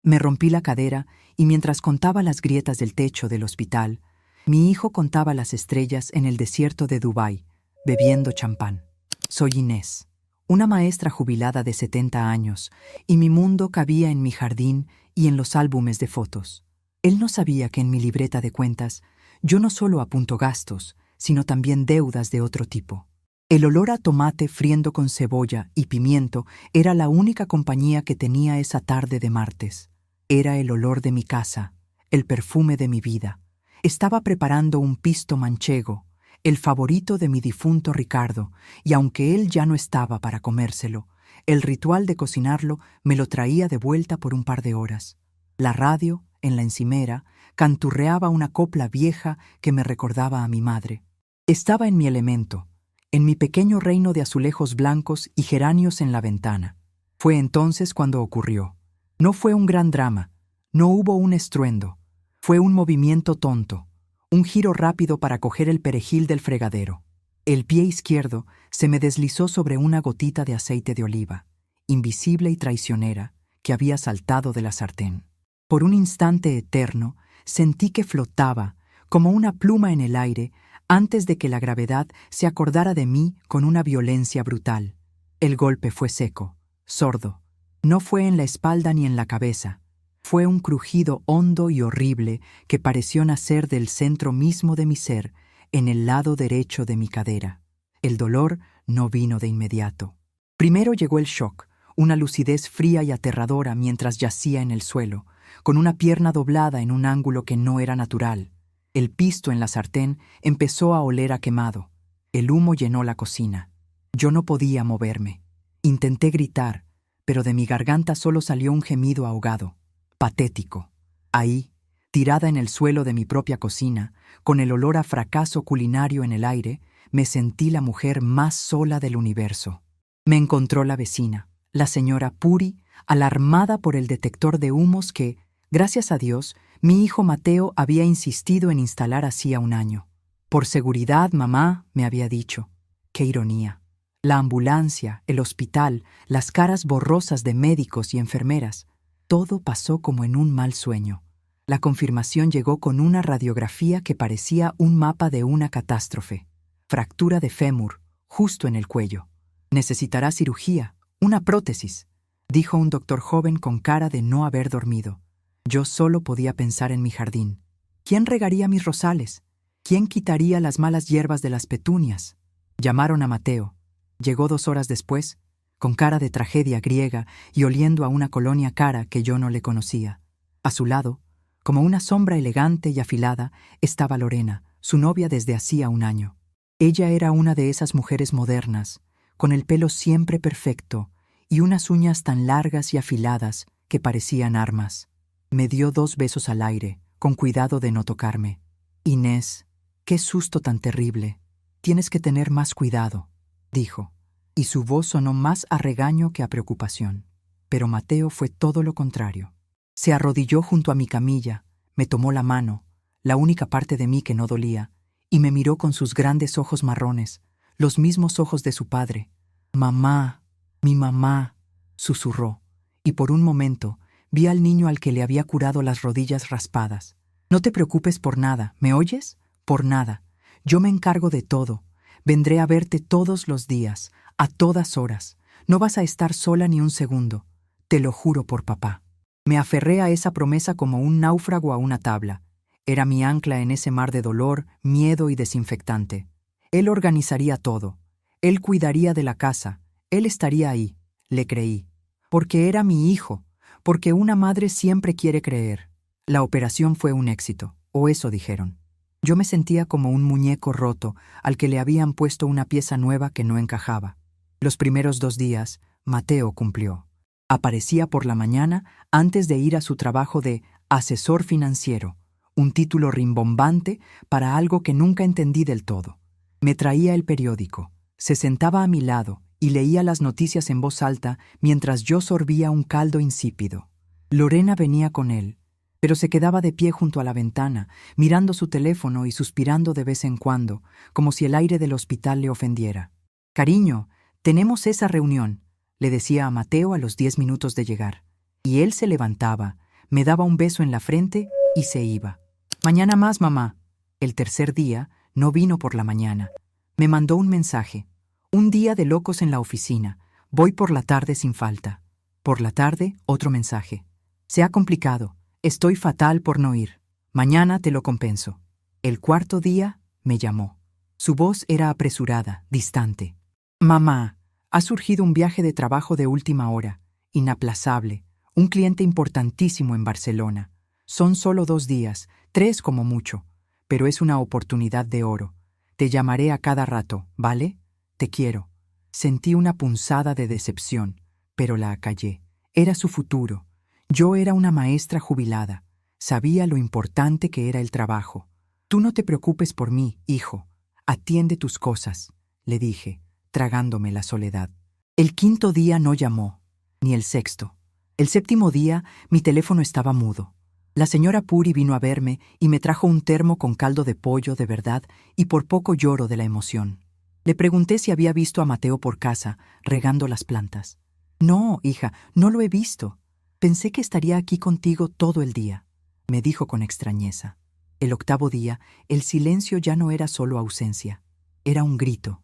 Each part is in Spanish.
Me rompí la cadera y mientras contaba las grietas del techo del hospital, mi hijo contaba las estrellas en el desierto de Dubái, bebiendo champán. Soy Inés, una maestra jubilada de 70 años, y mi mundo cabía en mi jardín y en los álbumes de fotos. Él no sabía que en mi libreta de cuentas yo no solo apunto gastos, sino también deudas de otro tipo. El olor a tomate friendo con cebolla y pimiento era la única compañía que tenía esa tarde de martes. Era el olor de mi casa, el perfume de mi vida. Estaba preparando un pisto manchego, el favorito de mi difunto Ricardo, y aunque él ya no estaba para comérselo, el ritual de cocinarlo me lo traía de vuelta por un par de horas. La radio, en la encimera, canturreaba una copla vieja que me recordaba a mi madre. Estaba en mi elemento, en mi pequeño reino de azulejos blancos y geranios en la ventana. Fue entonces cuando ocurrió. No fue un gran drama, no hubo un estruendo. Fue un movimiento tonto, un giro rápido para coger el perejil del fregadero. El pie izquierdo se me deslizó sobre una gotita de aceite de oliva, invisible y traicionera, que había saltado de la sartén. Por un instante eterno, sentí que flotaba, como una pluma en el aire, antes de que la gravedad se acordara de mí con una violencia brutal. El golpe fue seco, sordo. No fue en la espalda ni en la cabeza. Fue un crujido hondo y horrible que pareció nacer del centro mismo de mi ser, en el lado derecho de mi cadera. El dolor no vino de inmediato. Primero llegó el shock, una lucidez fría y aterradora mientras yacía en el suelo, con una pierna doblada en un ángulo que no era natural. El pisto en la sartén empezó a oler a quemado. El humo llenó la cocina. Yo no podía moverme. Intenté gritar, pero de mi garganta solo salió un gemido ahogado, patético. Ahí, tirada en el suelo de mi propia cocina, con el olor a fracaso culinario en el aire, me sentí la mujer más sola del universo. Me encontró la vecina, la señora Puri, alarmada por el detector de humos que, gracias a Dios, mi hijo Mateo había insistido en instalar hacía un año. Por seguridad, mamá, me había dicho. ¡Qué ironía! La ambulancia, el hospital, las caras borrosas de médicos y enfermeras. Todo pasó como en un mal sueño. La confirmación llegó con una radiografía que parecía un mapa de una catástrofe. Fractura de fémur, justo en el cuello. Necesitará cirugía, una prótesis, dijo un doctor joven con cara de no haber dormido. Yo solo podía pensar en mi jardín. ¿Quién regaría mis rosales? ¿Quién quitaría las malas hierbas de las petunias? Llamaron a Mateo. Llegó 2 horas después, con cara de tragedia griega y oliendo a una colonia cara que yo no le conocía. A su lado, como una sombra elegante y afilada, estaba Lorena, su novia desde hacía un año. Ella era una de esas mujeres modernas, con el pelo siempre perfecto y unas uñas tan largas y afiladas que parecían armas. Me dio 2 besos al aire, con cuidado de no tocarme. Inés, qué susto tan terrible. Tienes que tener más cuidado, dijo, y su voz sonó más a regaño que a preocupación. Pero Mateo fue todo lo contrario. Se arrodilló junto a mi camilla, me tomó la mano, la única parte de mí que no dolía, y me miró con sus grandes ojos marrones, los mismos ojos de su padre. «Mamá, mi mamá», susurró, y por un momento vi al niño al que le había curado las rodillas raspadas. «No te preocupes por nada, ¿me oyes? Por nada. Yo me encargo de todo. Vendré a verte todos los días, a todas horas. No vas a estar sola ni un segundo. Te lo juro por papá». Me aferré a esa promesa como un náufrago a una tabla. Era mi ancla en ese mar de dolor, miedo y desinfectante. Él organizaría todo. Él cuidaría de la casa. Él estaría ahí. Le creí. Porque era mi hijo. Porque una madre siempre quiere creer. La operación fue un éxito, o eso dijeron. Yo me sentía como un muñeco roto al que le habían puesto una pieza nueva que no encajaba. Los primeros 2 días, Mateo cumplió. Aparecía por la mañana antes de ir a su trabajo de asesor financiero, un título rimbombante para algo que nunca entendí del todo. Me traía el periódico, se sentaba a mi lado y leía las noticias en voz alta mientras yo sorbía un caldo insípido. Lorena venía con él, pero se quedaba de pie junto a la ventana, mirando su teléfono y suspirando de vez en cuando, como si el aire del hospital le ofendiera. «Cariño, tenemos esa reunión», le decía a Mateo a los 10 minutos de llegar. Y él se levantaba, me daba un beso en la frente y se iba. Mañana más, mamá. El tercer día no vino por la mañana. Me mandó un mensaje. Un día de locos en la oficina. Voy por la tarde sin falta. Por la tarde, otro mensaje. Se ha complicado. Estoy fatal por no ir. Mañana te lo compenso. El cuarto día me llamó. Su voz era apresurada, distante. Mamá, ha surgido un viaje de trabajo de última hora, inaplazable, un cliente importantísimo en Barcelona. Son solo 2 días, 3 como mucho, pero es una oportunidad de oro. Te llamaré a cada rato, ¿vale? Te quiero. Sentí una punzada de decepción, pero la acallé. Era su futuro. Yo era una maestra jubilada. Sabía lo importante que era el trabajo. Tú no te preocupes por mí, hijo. Atiende tus cosas, le dije, tragándome la soledad. El quinto día no llamó, ni el sexto. El séptimo día mi teléfono estaba mudo. La señora Puri vino a verme y me trajo un termo con caldo de pollo de verdad y por poco lloro de la emoción. Le pregunté si había visto a Mateo por casa, regando las plantas. No, hija, no lo he visto. Pensé que estaría aquí contigo todo el día, me dijo con extrañeza. El octavo día, el silencio ya no era solo ausencia. Era un grito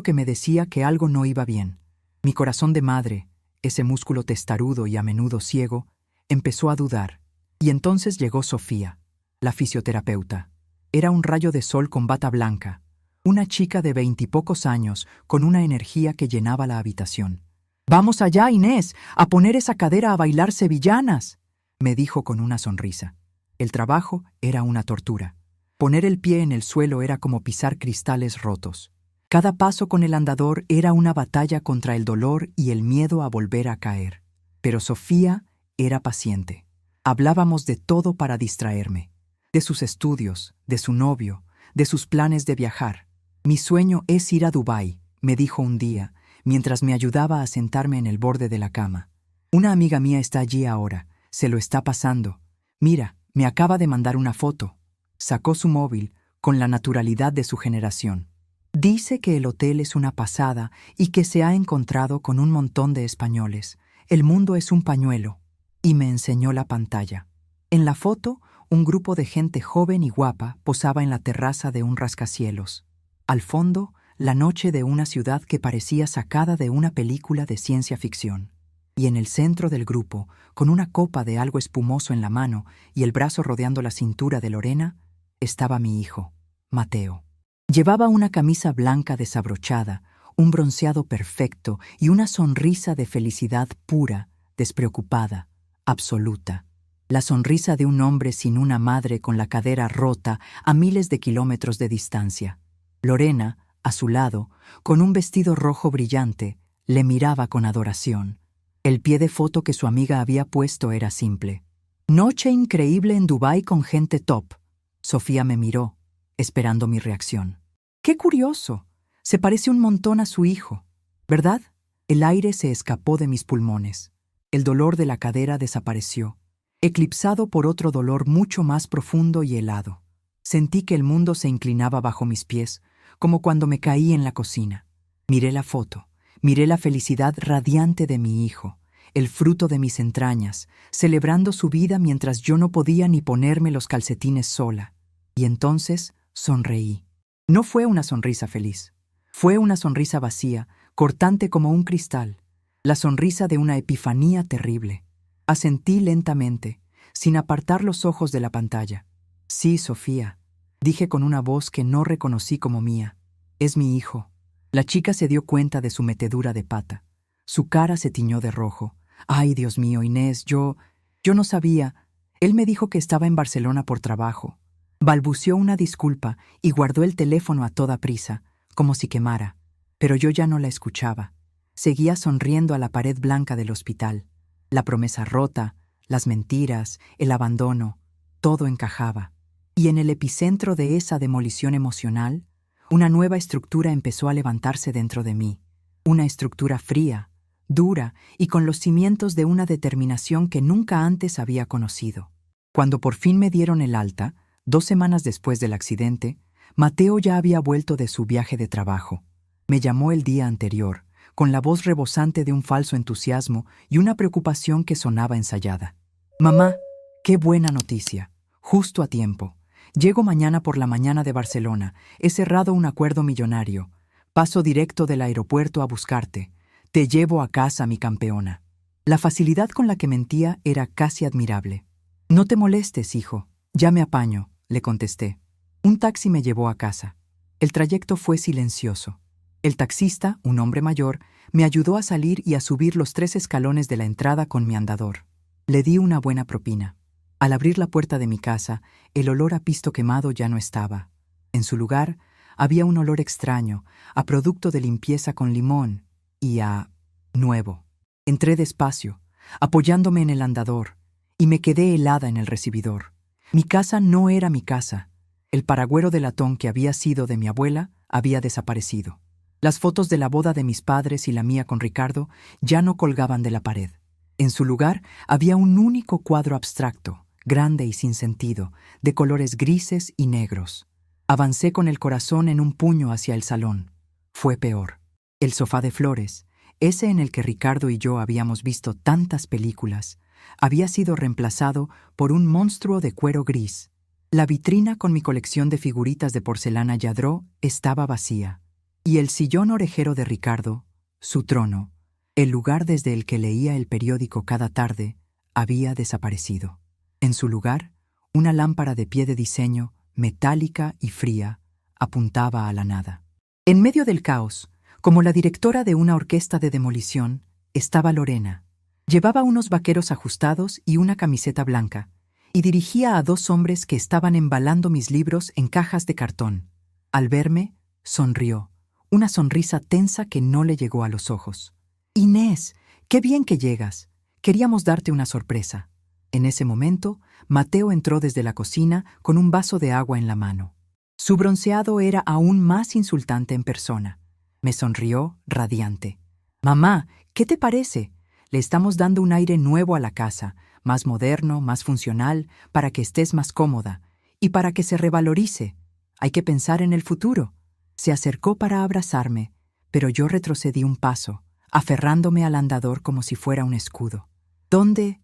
que me decía que algo no iba bien. Mi corazón de madre, ese músculo testarudo y a menudo ciego, empezó a dudar. Y entonces llegó Sofía, la fisioterapeuta. Era un rayo de sol con bata blanca, una chica de 20 y pocos años con una energía que llenaba la habitación. «Vamos allá, Inés, a poner esa cadera a bailar sevillanas», me dijo con una sonrisa. El trabajo era una tortura. Poner el pie en el suelo era como pisar cristales rotos. Cada paso con el andador era una batalla contra el dolor y el miedo a volver a caer. Pero Sofía era paciente. Hablábamos de todo para distraerme. De sus estudios, de su novio, de sus planes de viajar. «Mi sueño es ir a Dubái», me dijo un día, mientras me ayudaba a sentarme en el borde de la cama. «Una amiga mía está allí ahora. Se lo está pasando. Mira, me acaba de mandar una foto». Sacó su móvil con la naturalidad de su generación. Dice que el hotel es una pasada y que se ha encontrado con un montón de españoles. El mundo es un pañuelo. Y me enseñó la pantalla. En la foto, un grupo de gente joven y guapa posaba en la terraza de un rascacielos. Al fondo, la noche de una ciudad que parecía sacada de una película de ciencia ficción. Y en el centro del grupo, con una copa de algo espumoso en la mano y el brazo rodeando la cintura de Lorena, estaba mi hijo, Mateo. Llevaba una camisa blanca desabrochada, un bronceado perfecto y una sonrisa de felicidad pura, despreocupada, absoluta. La sonrisa de un hombre sin una madre con la cadera rota a miles de kilómetros de distancia. Lorena, a su lado, con un vestido rojo brillante, le miraba con adoración. El pie de foto que su amiga había puesto era simple. «Noche increíble en Dubái con gente top». Sofía me miró, esperando mi reacción. «Qué curioso. Se parece un montón a su hijo, ¿verdad?» El aire se escapó de mis pulmones. El dolor de la cadera desapareció, eclipsado por otro dolor mucho más profundo y helado. Sentí que el mundo se inclinaba bajo mis pies, como cuando me caí en la cocina. Miré la foto. Miré la felicidad radiante de mi hijo, el fruto de mis entrañas, celebrando su vida mientras yo no podía ni ponerme los calcetines sola. Y entonces sonreí. No fue una sonrisa feliz. Fue una sonrisa vacía, cortante como un cristal. La sonrisa de una epifanía terrible. Asentí lentamente, sin apartar los ojos de la pantalla. «Sí, Sofía», dije con una voz que no reconocí como mía. «Es mi hijo». La chica se dio cuenta de su metedura de pata. Su cara se tiñó de rojo. «Ay, Dios mío, Inés, yo no sabía. Él me dijo que estaba en Barcelona por trabajo». Balbuceó una disculpa y guardó el teléfono a toda prisa, como si quemara. Pero yo ya no la escuchaba. Seguía sonriendo a la pared blanca del hospital. La promesa rota, las mentiras, el abandono, todo encajaba. Y en el epicentro de esa demolición emocional, una nueva estructura empezó a levantarse dentro de mí. Una estructura fría, dura y con los cimientos de una determinación que nunca antes había conocido. Cuando por fin me dieron el alta, 2 semanas después del accidente, Mateo ya había vuelto de su viaje de trabajo. Me llamó el día anterior, con la voz rebosante de un falso entusiasmo y una preocupación que sonaba ensayada. Mamá, qué buena noticia. Justo a tiempo. Llego mañana por la mañana de Barcelona. He cerrado un acuerdo millonario. Paso directo del aeropuerto a buscarte. Te llevo a casa, mi campeona. La facilidad con la que mentía era casi admirable. No te molestes, hijo. Ya me apaño, le contesté. Un taxi me llevó a casa. El trayecto fue silencioso. El taxista, un hombre mayor, me ayudó a salir y a subir los 3 escalones de la entrada con mi andador. Le di una buena propina. Al abrir la puerta de mi casa, el olor a pisto quemado ya no estaba. En su lugar, había un olor extraño, a producto de limpieza con limón y a nuevo. Entré despacio, apoyándome en el andador, y me quedé helada en el recibidor. Mi casa no era mi casa. El paragüero de latón que había sido de mi abuela había desaparecido. Las fotos de la boda de mis padres y la mía con Ricardo ya no colgaban de la pared. En su lugar había un único cuadro abstracto, grande y sin sentido, de colores grises y negros. Avancé con el corazón en un puño hacia el salón. Fue peor. El sofá de flores, ese en el que Ricardo y yo habíamos visto tantas películas, había sido reemplazado por un monstruo de cuero gris. La vitrina con mi colección de figuritas de porcelana Lladró estaba vacía, y el sillón orejero de Ricardo, su trono, el lugar desde el que leía el periódico cada tarde, había desaparecido. En su lugar, una lámpara de pie de diseño, metálica y fría, apuntaba a la nada. En medio del caos, como la directora de una orquesta de demolición, estaba Lorena. Llevaba unos vaqueros ajustados y una camiseta blanca, y dirigía a 2 hombres que estaban embalando mis libros en cajas de cartón. Al verme, sonrió, una sonrisa tensa que no le llegó a los ojos. «Inés, qué bien que llegas. Queríamos darte una sorpresa». En ese momento, Mateo entró desde la cocina con un vaso de agua en la mano. Su bronceado era aún más insultante en persona. Me sonrió, radiante. «Mamá, ¿qué te parece? Le estamos dando un aire nuevo a la casa, más moderno, más funcional, para que estés más cómoda y para que se revalorice. Hay que pensar en el futuro». Se acercó para abrazarme, pero yo retrocedí un paso, aferrándome al andador como si fuera un escudo. ¿Dónde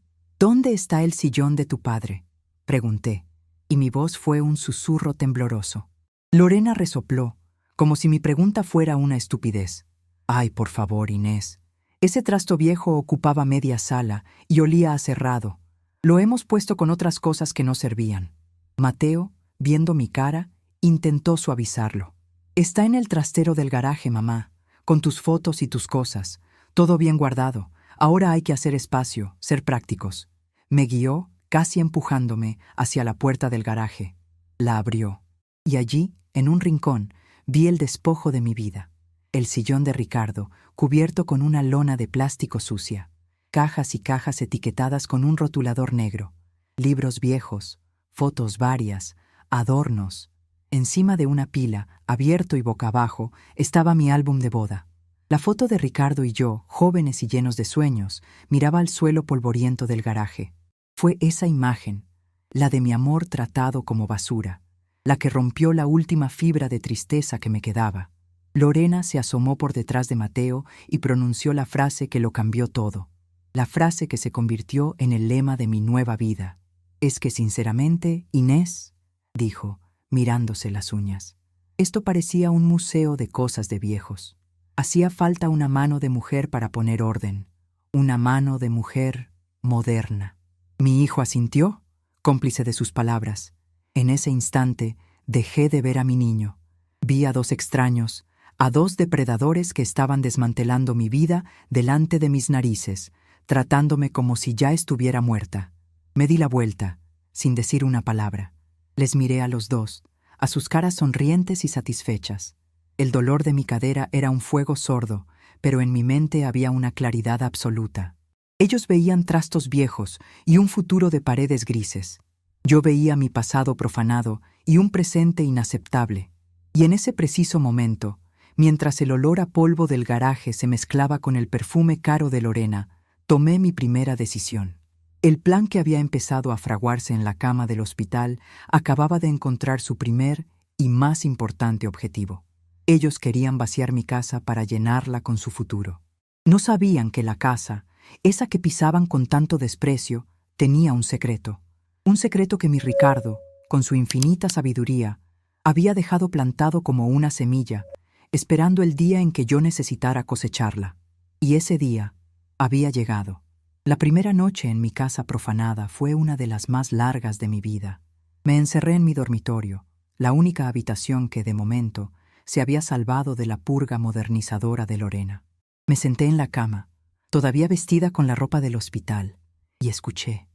está el sillón de tu padre?», pregunté, y mi voz fue un susurro tembloroso. Lorena resopló, como si mi pregunta fuera una estupidez. «Ay, por favor, Inés. Ese trasto viejo ocupaba media sala y olía a cerrado. Lo hemos puesto con otras cosas que no servían». Mateo, viendo mi cara, intentó suavizarlo. «Está en el trastero del garaje, mamá, con tus fotos y tus cosas. Todo bien guardado. Ahora hay que hacer espacio, ser prácticos». Me guió, casi empujándome, hacia la puerta del garaje. La abrió, y allí, en un rincón, vi el despojo de mi vida. El sillón de Ricardo, cubierto con una lona de plástico sucia. Cajas y cajas etiquetadas con un rotulador negro. Libros viejos, fotos varias, adornos. Encima de una pila, abierto y boca abajo, estaba mi álbum de boda. La foto de Ricardo y yo, jóvenes y llenos de sueños, miraba al suelo polvoriento del garaje. Fue esa imagen, la de mi amor tratado como basura, la que rompió la última fibra de tristeza que me quedaba. Lorena se asomó por detrás de Mateo y pronunció la frase que lo cambió todo, la frase que se convirtió en el lema de mi nueva vida. «Es que sinceramente, Inés», dijo, mirándose las uñas, «esto parecía un museo de cosas de viejos. Hacía falta una mano de mujer para poner orden, una mano de mujer moderna». Mi hijo asintió, cómplice de sus palabras. En ese instante dejé de ver a mi niño. Vi a 2 extraños, a 2 depredadores que estaban desmantelando mi vida delante de mis narices, tratándome como si ya estuviera muerta. Me di la vuelta, sin decir una palabra. Les miré a los 2, a sus caras sonrientes y satisfechas. El dolor de mi cadera era un fuego sordo, pero en mi mente había una claridad absoluta. Ellos veían trastos viejos y un futuro de paredes grises. Yo veía mi pasado profanado y un presente inaceptable. Y en ese preciso momento, mientras el olor a polvo del garaje se mezclaba con el perfume caro de Lorena, tomé mi primera decisión. El plan que había empezado a fraguarse en la cama del hospital acababa de encontrar su primer y más importante objetivo. Ellos querían vaciar mi casa para llenarla con su futuro. No sabían que la casa, esa que pisaban con tanto desprecio, tenía un secreto que mi Ricardo, con su infinita sabiduría, había dejado plantado como una semilla, esperando el día en que yo necesitara cosecharla. Y ese día había llegado. La primera noche en mi casa profanada fue una de las más largas de mi vida. Me encerré en mi dormitorio, la única habitación que, de momento, se había salvado de la purga modernizadora de Lorena. Me senté en la cama, todavía vestida con la ropa del hospital, y escuché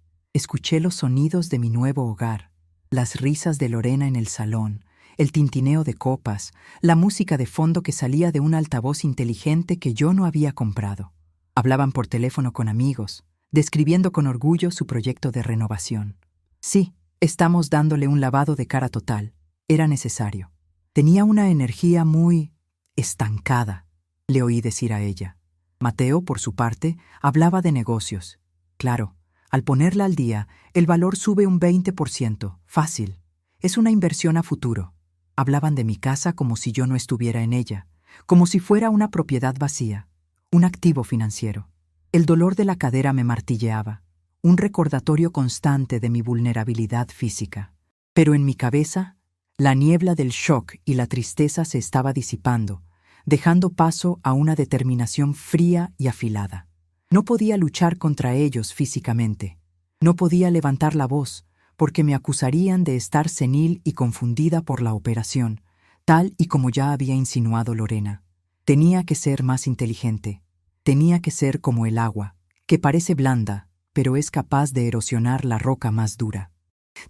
los sonidos de mi nuevo hogar, las risas de Lorena en el salón, el tintineo de copas, la música de fondo que salía de un altavoz inteligente que yo no había comprado. Hablaban por teléfono con amigos, describiendo con orgullo su proyecto de renovación. Sí, estamos dándole un lavado de cara total. Era necesario. Tenía una energía muy estancada, le oí decir a ella. Mateo, por su parte, hablaba de negocios. Claro, al ponerla al día, el valor sube un 20%. Fácil. Es una inversión a futuro. Hablaban de mi casa como si yo no estuviera en ella, como si fuera una propiedad vacía, un activo financiero. El dolor de la cadera me martilleaba, un recordatorio constante de mi vulnerabilidad física. Pero en mi cabeza, la niebla del shock y la tristeza se estaba disipando, dejando paso a una determinación fría y afilada. No podía luchar contra ellos físicamente. No podía levantar la voz, porque me acusarían de estar senil y confundida por la operación, tal y como ya había insinuado Lorena. Tenía que ser más inteligente. Tenía que ser como el agua, que parece blanda, pero es capaz de erosionar la roca más dura.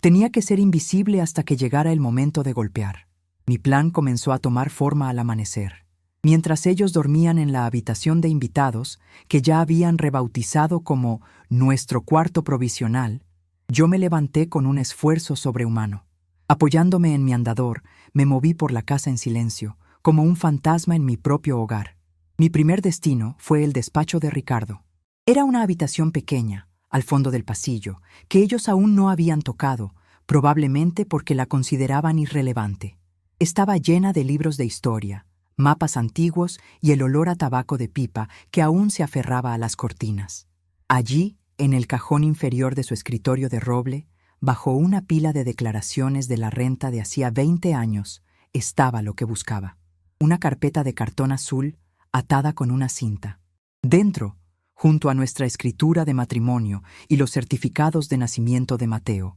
Tenía que ser invisible hasta que llegara el momento de golpear. Mi plan comenzó a tomar forma al amanecer. Mientras ellos dormían en la habitación de invitados, que ya habían rebautizado como nuestro cuarto provisional, yo me levanté con un esfuerzo sobrehumano. Apoyándome en mi andador, me moví por la casa en silencio, como un fantasma en mi propio hogar. Mi primer destino fue el despacho de Ricardo. Era una habitación pequeña, al fondo del pasillo, que ellos aún no habían tocado, probablemente porque la consideraban irrelevante. Estaba llena de libros de historia, mapas antiguos y el olor a tabaco de pipa que aún se aferraba a las cortinas. Allí, en el cajón inferior de su escritorio de roble, bajo una pila de declaraciones de la renta de hacía 20 años, estaba lo que buscaba. Una carpeta de cartón azul atada con una cinta. Dentro, junto a nuestra escritura de matrimonio y los certificados de nacimiento de Mateo,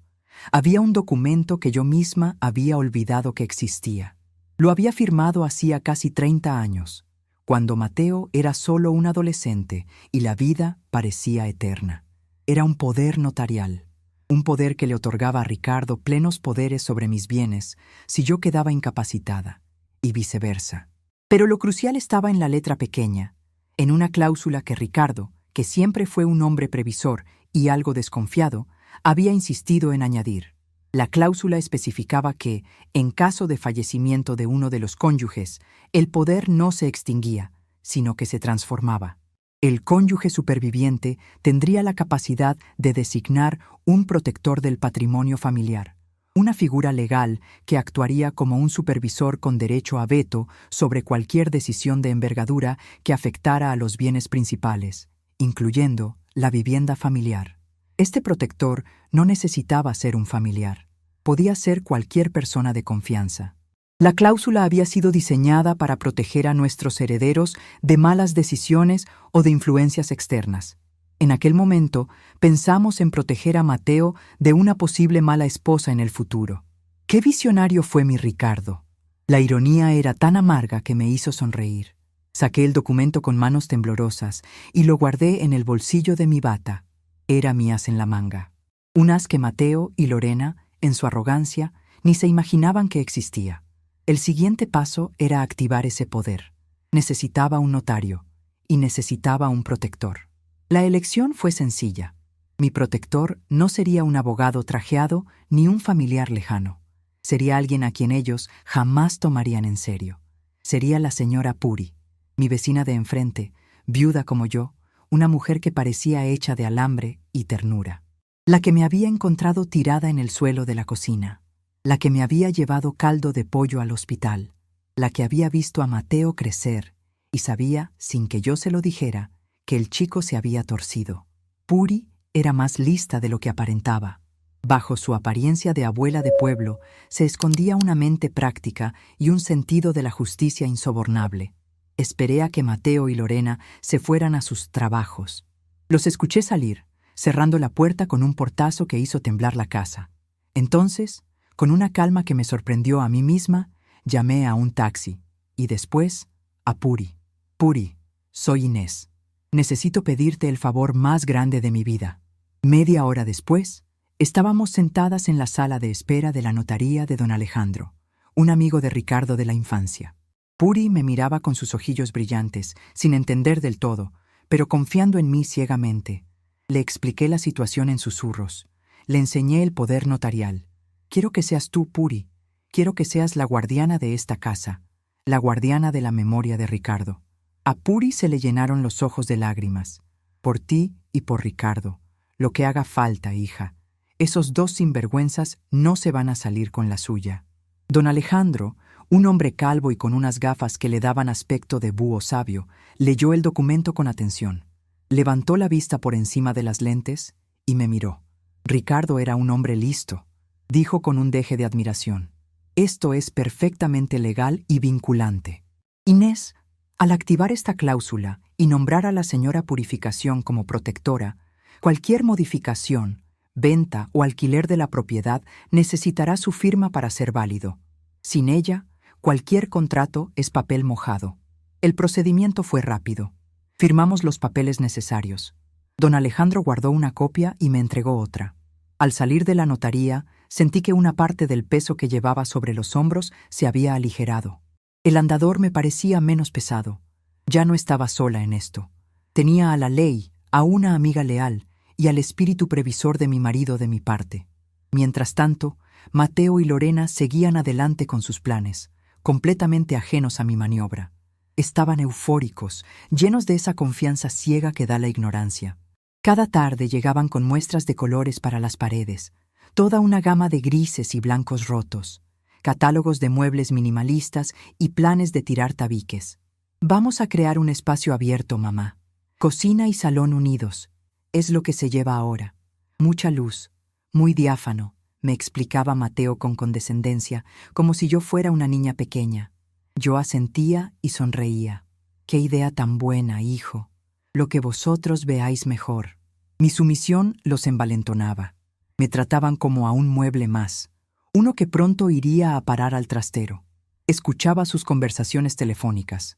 había un documento que yo misma había olvidado que existía. Lo había firmado hacía casi 30 años, cuando Mateo era solo un adolescente y la vida parecía eterna. Era un poder notarial, un poder que le otorgaba a Ricardo plenos poderes sobre mis bienes si yo quedaba incapacitada, y viceversa. Pero lo crucial estaba en la letra pequeña, en una cláusula que Ricardo, que siempre fue un hombre previsor y algo desconfiado, había insistido en añadir. La cláusula especificaba que, en caso de fallecimiento de uno de los cónyuges, el poder no se extinguía, sino que se transformaba. El cónyuge superviviente tendría la capacidad de designar un protector del patrimonio familiar, una figura legal que actuaría como un supervisor con derecho a veto sobre cualquier decisión de envergadura que afectara a los bienes principales, incluyendo la vivienda familiar. Este protector no necesitaba ser un familiar. Podía ser cualquier persona de confianza. La cláusula había sido diseñada para proteger a nuestros herederos de malas decisiones o de influencias externas. En aquel momento, pensamos en proteger a Mateo de una posible mala esposa en el futuro. ¡Qué visionario fue mi Ricardo! La ironía era tan amarga que me hizo sonreír. Saqué el documento con manos temblorosas y lo guardé en el bolsillo de mi bata. Era mi as en la manga. Un as que Mateo y Lorena, en su arrogancia, ni se imaginaban que existía. El siguiente paso era activar ese poder. Necesitaba un notario y necesitaba un protector. La elección fue sencilla. Mi protector no sería un abogado trajeado ni un familiar lejano. Sería alguien a quien ellos jamás tomarían en serio. Sería la señora Puri, mi vecina de enfrente, viuda como yo, una mujer que parecía hecha de alambre y ternura. La que me había encontrado tirada en el suelo de la cocina. La que me había llevado caldo de pollo al hospital. La que había visto a Mateo crecer y sabía, sin que yo se lo dijera, que el chico se había torcido. Puri era más lista de lo que aparentaba. Bajo su apariencia de abuela de pueblo se escondía una mente práctica y un sentido de la justicia insobornable. Esperé a que Mateo y Lorena se fueran a sus trabajos. Los escuché salir, cerrando la puerta con un portazo que hizo temblar la casa. Entonces, con una calma que me sorprendió a mí misma, llamé a un taxi y después a Puri. Puri, soy Inés. Necesito pedirte el favor más grande de mi vida. Media hora después, estábamos sentadas en la sala de espera de la notaría de don Alejandro, un amigo de Ricardo de la infancia. Puri me miraba con sus ojillos brillantes, sin entender del todo, pero confiando en mí ciegamente. Le expliqué la situación en susurros. Le enseñé el poder notarial. Quiero que seas tú, Puri. Quiero que seas la guardiana de esta casa, la guardiana de la memoria de Ricardo. A Puri se le llenaron los ojos de lágrimas. Por ti y por Ricardo. Lo que haga falta, hija. Esos dos sinvergüenzas no se van a salir con la suya. Don Alejandro, un hombre calvo y con unas gafas que le daban aspecto de búho sabio, leyó el documento con atención. Levantó la vista por encima de las lentes y me miró. Ricardo era un hombre listo, dijo con un deje de admiración. Esto es perfectamente legal y vinculante. Inés, al activar esta cláusula y nombrar a la señora Purificación como protectora, cualquier modificación, venta o alquiler de la propiedad necesitará su firma para ser válido. Sin ella, cualquier contrato es papel mojado. El procedimiento fue rápido. Firmamos los papeles necesarios. Don Alejandro guardó una copia y me entregó otra. Al salir de la notaría, sentí que una parte del peso que llevaba sobre los hombros se había aligerado. El andador me parecía menos pesado. Ya no estaba sola en esto. Tenía a la ley, a una amiga leal y al espíritu previsor de mi marido de mi parte. Mientras tanto, Mateo y Lorena seguían adelante con sus planes, completamente ajenos a mi maniobra. Estaban eufóricos, llenos de esa confianza ciega que da la ignorancia. Cada tarde llegaban con muestras de colores para las paredes, toda una gama de grises y blancos rotos, catálogos de muebles minimalistas y planes de tirar tabiques. Vamos a crear un espacio abierto, mamá. Cocina y salón unidos. Es lo que se lleva ahora. Mucha luz, muy diáfano, me explicaba Mateo con condescendencia, como si yo fuera una niña pequeña. Yo asentía y sonreía. ¡Qué idea tan buena, hijo! Lo que vosotros veáis mejor. Mi sumisión los envalentonaba. Me trataban como a un mueble más, uno que pronto iría a parar al trastero. Escuchaba sus conversaciones telefónicas.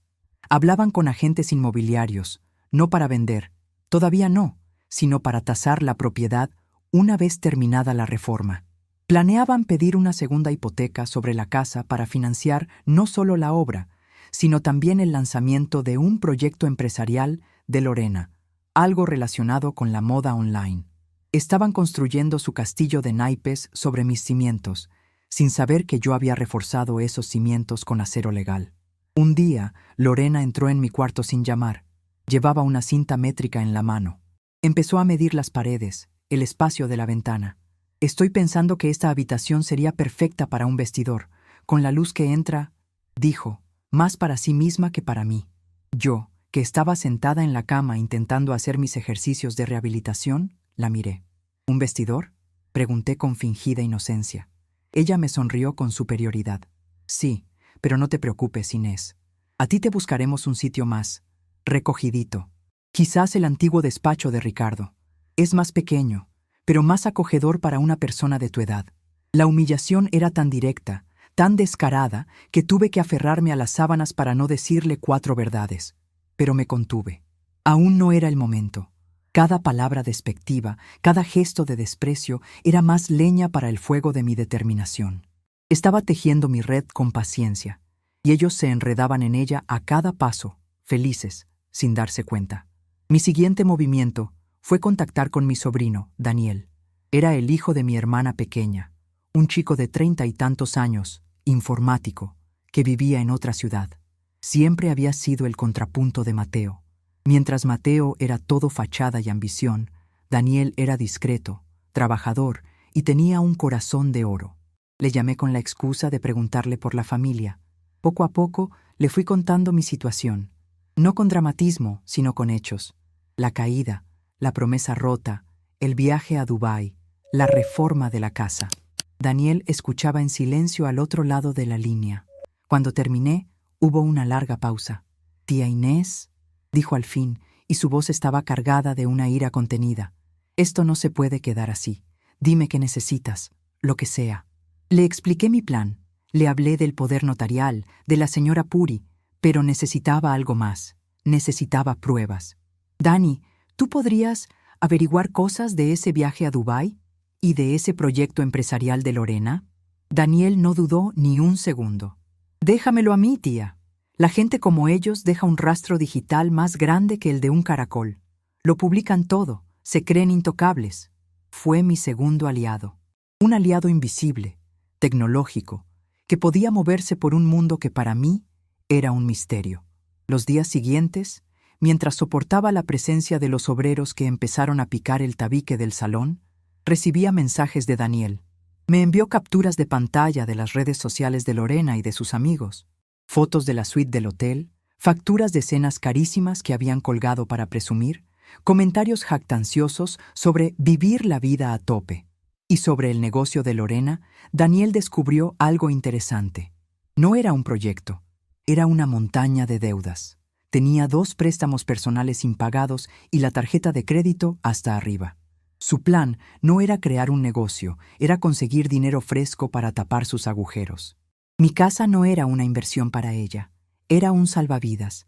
Hablaban con agentes inmobiliarios, no para vender, todavía no, sino para tasar la propiedad una vez terminada la reforma. Planeaban pedir una segunda hipoteca sobre la casa para financiar no solo la obra, sino también el lanzamiento de un proyecto empresarial de Lorena, algo relacionado con la moda online. Estaban construyendo su castillo de naipes sobre mis cimientos, sin saber que yo había reforzado esos cimientos con acero legal. Un día, Lorena entró en mi cuarto sin llamar. Llevaba una cinta métrica en la mano. Empezó a medir las paredes, el espacio de la ventana. Estoy pensando que esta habitación sería perfecta para un vestidor. Con la luz que entra, dijo, más para sí misma que para mí. Yo, que estaba sentada en la cama intentando hacer mis ejercicios de rehabilitación, la miré. ¿Un vestidor?, pregunté con fingida inocencia. Ella me sonrió con superioridad. Sí, pero no te preocupes, Inés. A ti te buscaremos un sitio más, recogidito. Quizás el antiguo despacho de Ricardo. Es más pequeño, pero más acogedor para una persona de tu edad. La humillación era tan directa, tan descarada, que tuve que aferrarme a las sábanas para no decirle 4 verdades. Pero me contuve. Aún no era el momento. Cada palabra despectiva, cada gesto de desprecio era más leña para el fuego de mi determinación. Estaba tejiendo mi red con paciencia, y ellos se enredaban en ella a cada paso, felices, sin darse cuenta. Mi siguiente movimiento fue contactar con mi sobrino, Daniel. Era el hijo de mi hermana pequeña, un chico de 30 y tantos años, informático, que vivía en otra ciudad. Siempre había sido el contrapunto de Mateo. Mientras Mateo era todo fachada y ambición, Daniel era discreto, trabajador y tenía un corazón de oro. Le llamé con la excusa de preguntarle por la familia. Poco a poco le fui contando mi situación, no con dramatismo, sino con hechos. La caída, la promesa rota, el viaje a Dubái, la reforma de la casa. Daniel escuchaba en silencio al otro lado de la línea. Cuando terminé, hubo una larga pausa. «Tía Inés», dijo al fin, y su voz estaba cargada de una ira contenida. «Esto no se puede quedar así. Dime qué necesitas, lo que sea». Le expliqué mi plan. Le hablé del poder notarial, de la señora Puri, pero necesitaba algo más. Necesitaba pruebas. «Dani, ¿tú podrías averiguar cosas de ese viaje a Dubái y de ese proyecto empresarial de Lorena?» Daniel no dudó ni un segundo. «Déjamelo a mí, tía. La gente como ellos deja un rastro digital más grande que el de un caracol. Lo publican todo, se creen intocables». Fue mi segundo aliado. Un aliado invisible, tecnológico, que podía moverse por un mundo que para mí era un misterio. Los días siguientes, mientras soportaba la presencia de los obreros que empezaron a picar el tabique del salón, recibía mensajes de Daniel. Me envió capturas de pantalla de las redes sociales de Lorena y de sus amigos, fotos de la suite del hotel, facturas de cenas carísimas que habían colgado para presumir, comentarios jactanciosos sobre vivir la vida a tope. Y sobre el negocio de Lorena, Daniel descubrió algo interesante. No era un proyecto, era una montaña de deudas. Tenía 2 préstamos personales impagados y la tarjeta de crédito hasta arriba. Su plan no era crear un negocio, era conseguir dinero fresco para tapar sus agujeros. Mi casa no era una inversión para ella, era un salvavidas.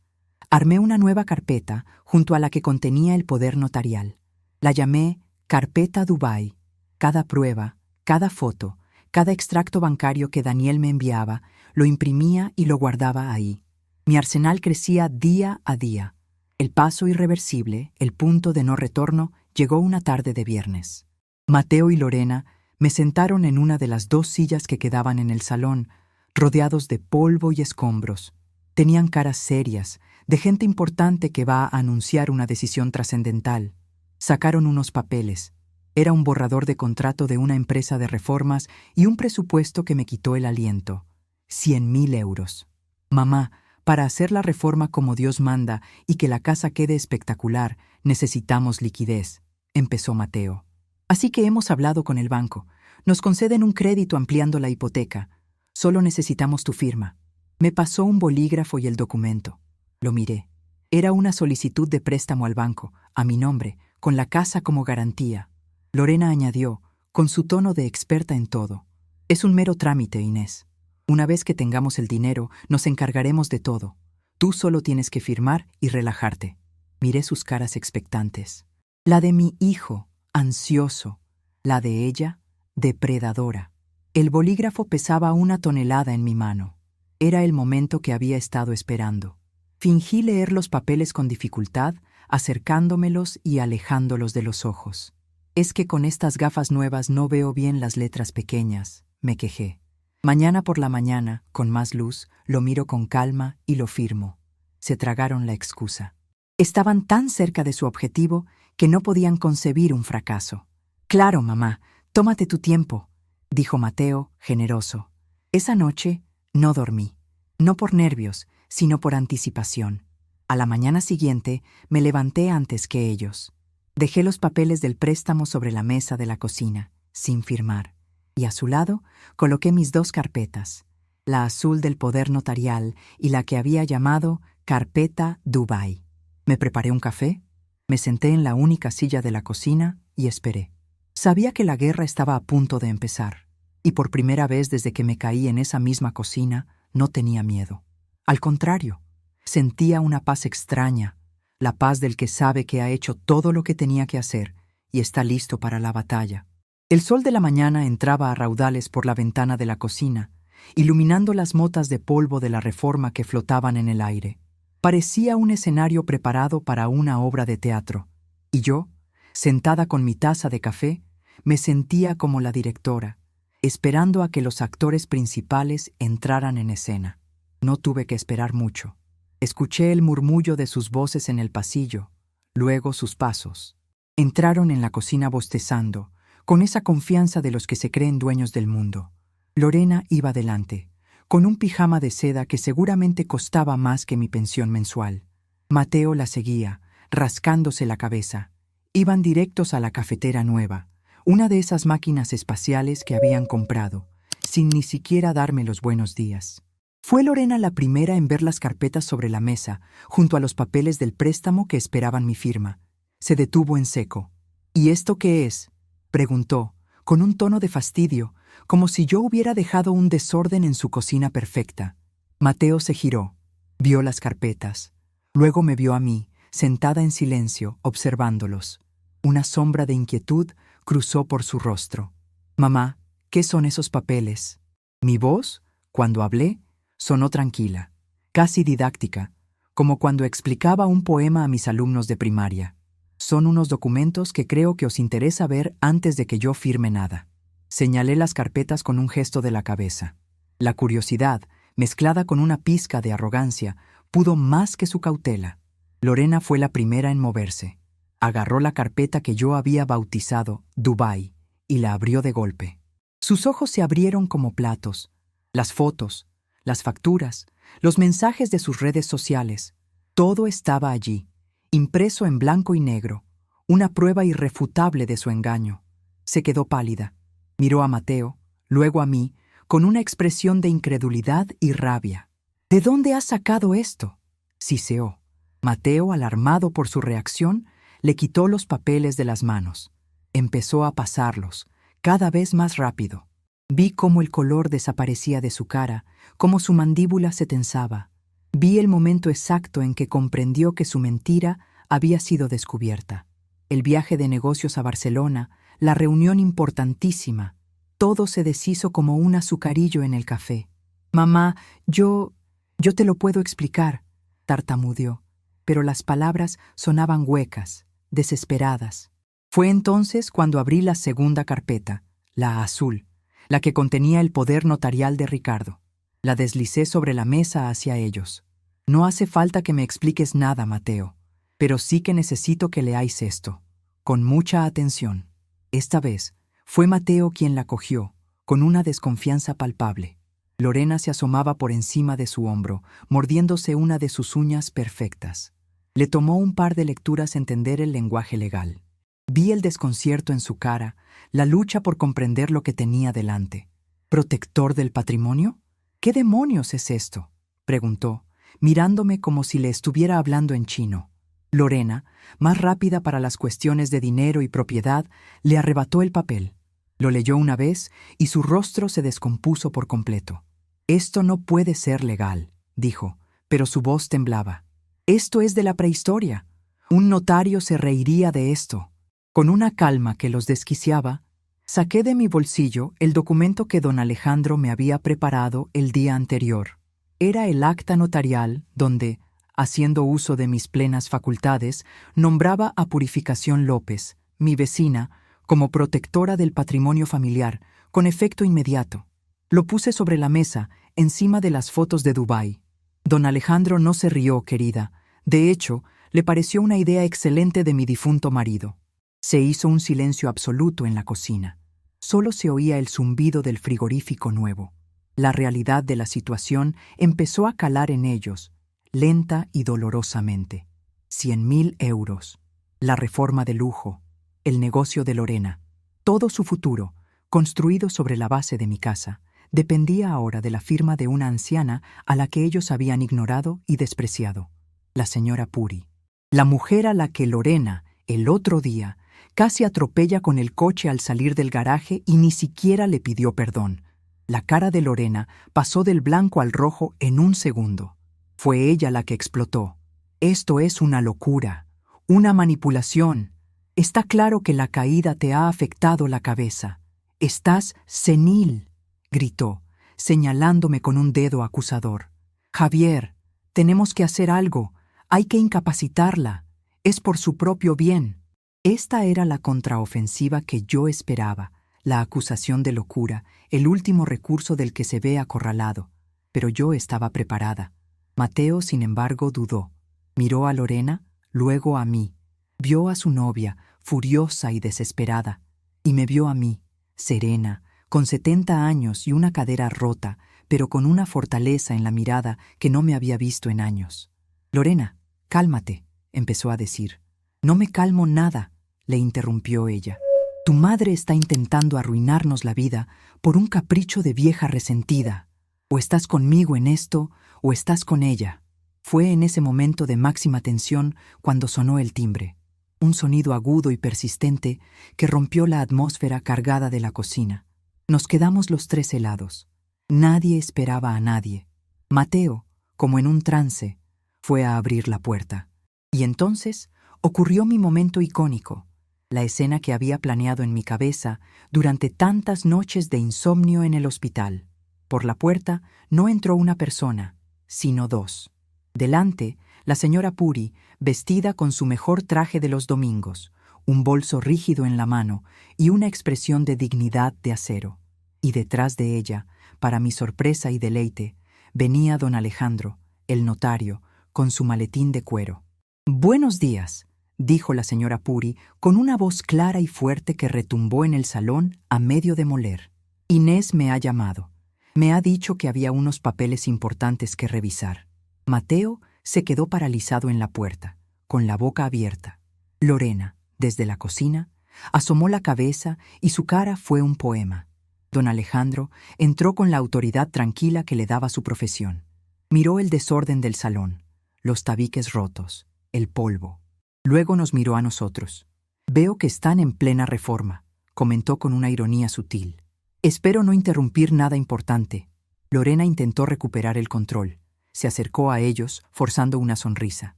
Armé una nueva carpeta junto a la que contenía el poder notarial. La llamé Carpeta Dubái. Cada prueba, cada foto, cada extracto bancario que Daniel me enviaba, lo imprimía y lo guardaba ahí. Mi arsenal crecía día a día. El paso irreversible, el punto de no retorno, llegó una tarde de viernes. Mateo y Lorena me sentaron en una de las 2 sillas que quedaban en el salón, rodeados de polvo y escombros. Tenían caras serias, de gente importante que va a anunciar una decisión trascendental. Sacaron unos papeles. Era un borrador de contrato de una empresa de reformas y un presupuesto que me quitó el aliento. 100.000 euros. «Mamá, para hacer la reforma como Dios manda y que la casa quede espectacular, necesitamos liquidez», empezó Mateo. «Así que hemos hablado con el banco. Nos conceden un crédito ampliando la hipoteca. Solo necesitamos tu firma». Me pasó un bolígrafo y el documento. Lo miré. Era una solicitud de préstamo al banco, a mi nombre, con la casa como garantía. Lorena añadió, con su tono de experta en todo: «Es un mero trámite, Inés. Una vez que tengamos el dinero, nos encargaremos de todo. Tú solo tienes que firmar y relajarte». Miré sus caras expectantes. La de mi hijo, ansioso. La de ella, depredadora. El bolígrafo pesaba 1 tonelada en mi mano. Era el momento que había estado esperando. Fingí leer los papeles con dificultad, acercándomelos y alejándolos de los ojos. «Es que con estas gafas nuevas no veo bien las letras pequeñas», me quejé. Mañana por la mañana, con más luz, lo miro con calma y lo firmo. Se tragaron la excusa. Estaban tan cerca de su objetivo que no podían concebir un fracaso. «Claro, mamá, tómate tu tiempo», dijo Mateo, generoso. Esa noche no dormí, no por nervios, sino por anticipación. A la mañana siguiente me levanté antes que ellos. Dejé los papeles del préstamo sobre la mesa de la cocina, sin firmar, y a su lado coloqué mis 2 carpetas, la azul del poder notarial y la que había llamado Carpeta Dubái. Me preparé un café, me senté en la única silla de la cocina y esperé. Sabía que la guerra estaba a punto de empezar, y por primera vez desde que me caí en esa misma cocina no tenía miedo. Al contrario, sentía una paz extraña, la paz del que sabe que ha hecho todo lo que tenía que hacer y está listo para la batalla. El sol de la mañana entraba a raudales por la ventana de la cocina, iluminando las motas de polvo de la reforma que flotaban en el aire. Parecía un escenario preparado para una obra de teatro, y yo, sentada con mi taza de café, me sentía como la directora, esperando a que los actores principales entraran en escena. No tuve que esperar mucho. Escuché el murmullo de sus voces en el pasillo, luego sus pasos. Entraron en la cocina bostezando, con esa confianza de los que se creen dueños del mundo. Lorena iba delante, con un pijama de seda que seguramente costaba más que mi pensión mensual. Mateo la seguía, rascándose la cabeza, Iban directos a la cafetera nueva, una de esas máquinas espaciales que habían comprado, sin ni siquiera darme los buenos días. Fue Lorena la primera en ver las carpetas sobre la mesa, junto a los papeles del préstamo que esperaban mi firma. Se detuvo en seco. ¿Y esto qué es?, preguntó, con un tono de fastidio, como si yo hubiera dejado un desorden en su cocina perfecta. Mateo se giró, vio las carpetas. Luego me vio a mí, sentada en silencio, observándolos. Una sombra de inquietud cruzó por su rostro. «Mamá, ¿qué son esos papeles?». Mi voz, cuando hablé, sonó tranquila, casi didáctica, como cuando explicaba un poema a mis alumnos de primaria. «Son unos documentos que creo que os interesa ver antes de que yo firme nada». Señalé las carpetas con un gesto de la cabeza. La curiosidad, mezclada con una pizca de arrogancia, pudo más que su cautela. Lorena fue la primera en moverse. Agarró la carpeta que yo había bautizado Dubái y la abrió de golpe. Sus ojos se abrieron como platos. Las fotos, las facturas, los mensajes de sus redes sociales, todo estaba allí, impreso en blanco y negro, una prueba irrefutable de su engaño. Se quedó pálida. Miró a Mateo, luego a mí, con una expresión de incredulidad y rabia. «¿De dónde has sacado esto?», siseó. Mateo, alarmado por su reacción, le quitó los papeles de las manos. Empezó a pasarlos, cada vez más rápido. Vi cómo el color desaparecía de su cara, cómo su mandíbula se tensaba. Vi el momento exacto en que comprendió que su mentira había sido descubierta. El viaje de negocios a Barcelona, la reunión importantísima, todo se deshizo como un azucarillo en el café. «Mamá, yo te lo puedo explicar», tartamudeó, pero las palabras sonaban huecas, desesperadas. Fue entonces cuando abrí la segunda carpeta, la azul, la que contenía el poder notarial de Ricardo. La deslicé sobre la mesa hacia ellos. «No hace falta que me expliques nada, Mateo, pero sí que necesito que leáis esto, con mucha atención». Esta vez fue Mateo quien la cogió, con una desconfianza palpable. Lorena se asomaba por encima de su hombro, mordiéndose una de sus uñas perfectas. Le tomó un par de lecturas entender el lenguaje legal. Vi el desconcierto en su cara, la lucha por comprender lo que tenía delante. «¿Protector del patrimonio? ¿Qué demonios es esto?», preguntó, mirándome como si le estuviera hablando en chino. Lorena, más rápida para las cuestiones de dinero y propiedad, le arrebató el papel. Lo leyó una vez y su rostro se descompuso por completo. «Esto no puede ser legal», dijo, pero su voz temblaba. «Esto es de la prehistoria. Un notario se reiría de esto». Con una calma que los desquiciaba, saqué de mi bolsillo el documento que don Alejandro me había preparado el día anterior. Era el acta notarial donde, haciendo uso de mis plenas facultades, nombraba a Purificación López, mi vecina, como protectora del patrimonio familiar, con efecto inmediato. Lo puse sobre la mesa, encima de las fotos de Dubái. Don Alejandro no se rió, querida. De hecho, le pareció una idea excelente de mi difunto marido. Se hizo un silencio absoluto en la cocina. Solo se oía el zumbido del frigorífico nuevo. La realidad de la situación empezó a calar en ellos, lenta y dolorosamente. 100.000 euros, la reforma de lujo, el negocio de Lorena, todo su futuro, construido sobre la base de mi casa, dependía ahora de la firma de una anciana a la que ellos habían ignorado y despreciado, la señora Puri. La mujer a la que Lorena, el otro día, casi atropella con el coche al salir del garaje y ni siquiera le pidió perdón. La cara de Lorena pasó del blanco al rojo en un segundo. Fue ella la que explotó. «Esto es una locura, una manipulación. Está claro que la caída te ha afectado la cabeza. Estás senil», gritó, señalándome con un dedo acusador. «Javier, tenemos que hacer algo. Hay que incapacitarla. Es por su propio bien». Esta era la contraofensiva que yo esperaba, la acusación de locura, el último recurso del que se ve acorralado. Pero yo estaba preparada. Mateo, sin embargo, dudó. Miró a Lorena, luego a mí. Vio a su novia, furiosa y desesperada, y me vio a mí, serena, con 70 años y una cadera rota, pero con una fortaleza en la mirada que no me había visto en años. «Lorena, cálmate», empezó a decir. «No me calmo nada», le interrumpió ella. Tu madre está intentando arruinarnos la vida por un capricho de vieja resentida. O estás conmigo en esto, o estás con ella. Fue en ese momento de máxima tensión cuando sonó el timbre. Un sonido agudo y persistente que rompió la atmósfera cargada de la cocina. Nos quedamos los tres helados. Nadie esperaba a nadie. Mateo, como en un trance, fue a abrir la puerta. Y entonces ocurrió mi momento icónico, la escena que había planeado en mi cabeza durante tantas noches de insomnio en el hospital. Por la puerta no entró una persona, sino dos. Delante, la señora Puri, vestida con su mejor traje de los domingos, un bolso rígido en la mano y una expresión de dignidad de acero. Y detrás de ella, para mi sorpresa y deleite, venía don Alejandro, el notario, con su maletín de cuero. «Buenos días», dijo la señora Puri con una voz clara y fuerte que retumbó en el salón a medio demoler. «Inés me ha llamado. Me ha dicho que había unos papeles importantes que revisar». Mateo se quedó paralizado en la puerta, con la boca abierta. Lorena, desde la cocina, asomó la cabeza y su cara fue un poema. Don Alejandro entró con la autoridad tranquila que le daba su profesión. Miró el desorden del salón, los tabiques rotos, el polvo. Luego nos miró a nosotros. «Veo que están en plena reforma», comentó con una ironía sutil. «Espero no interrumpir nada importante». Lorena intentó recuperar el control. Se acercó a ellos, forzando una sonrisa.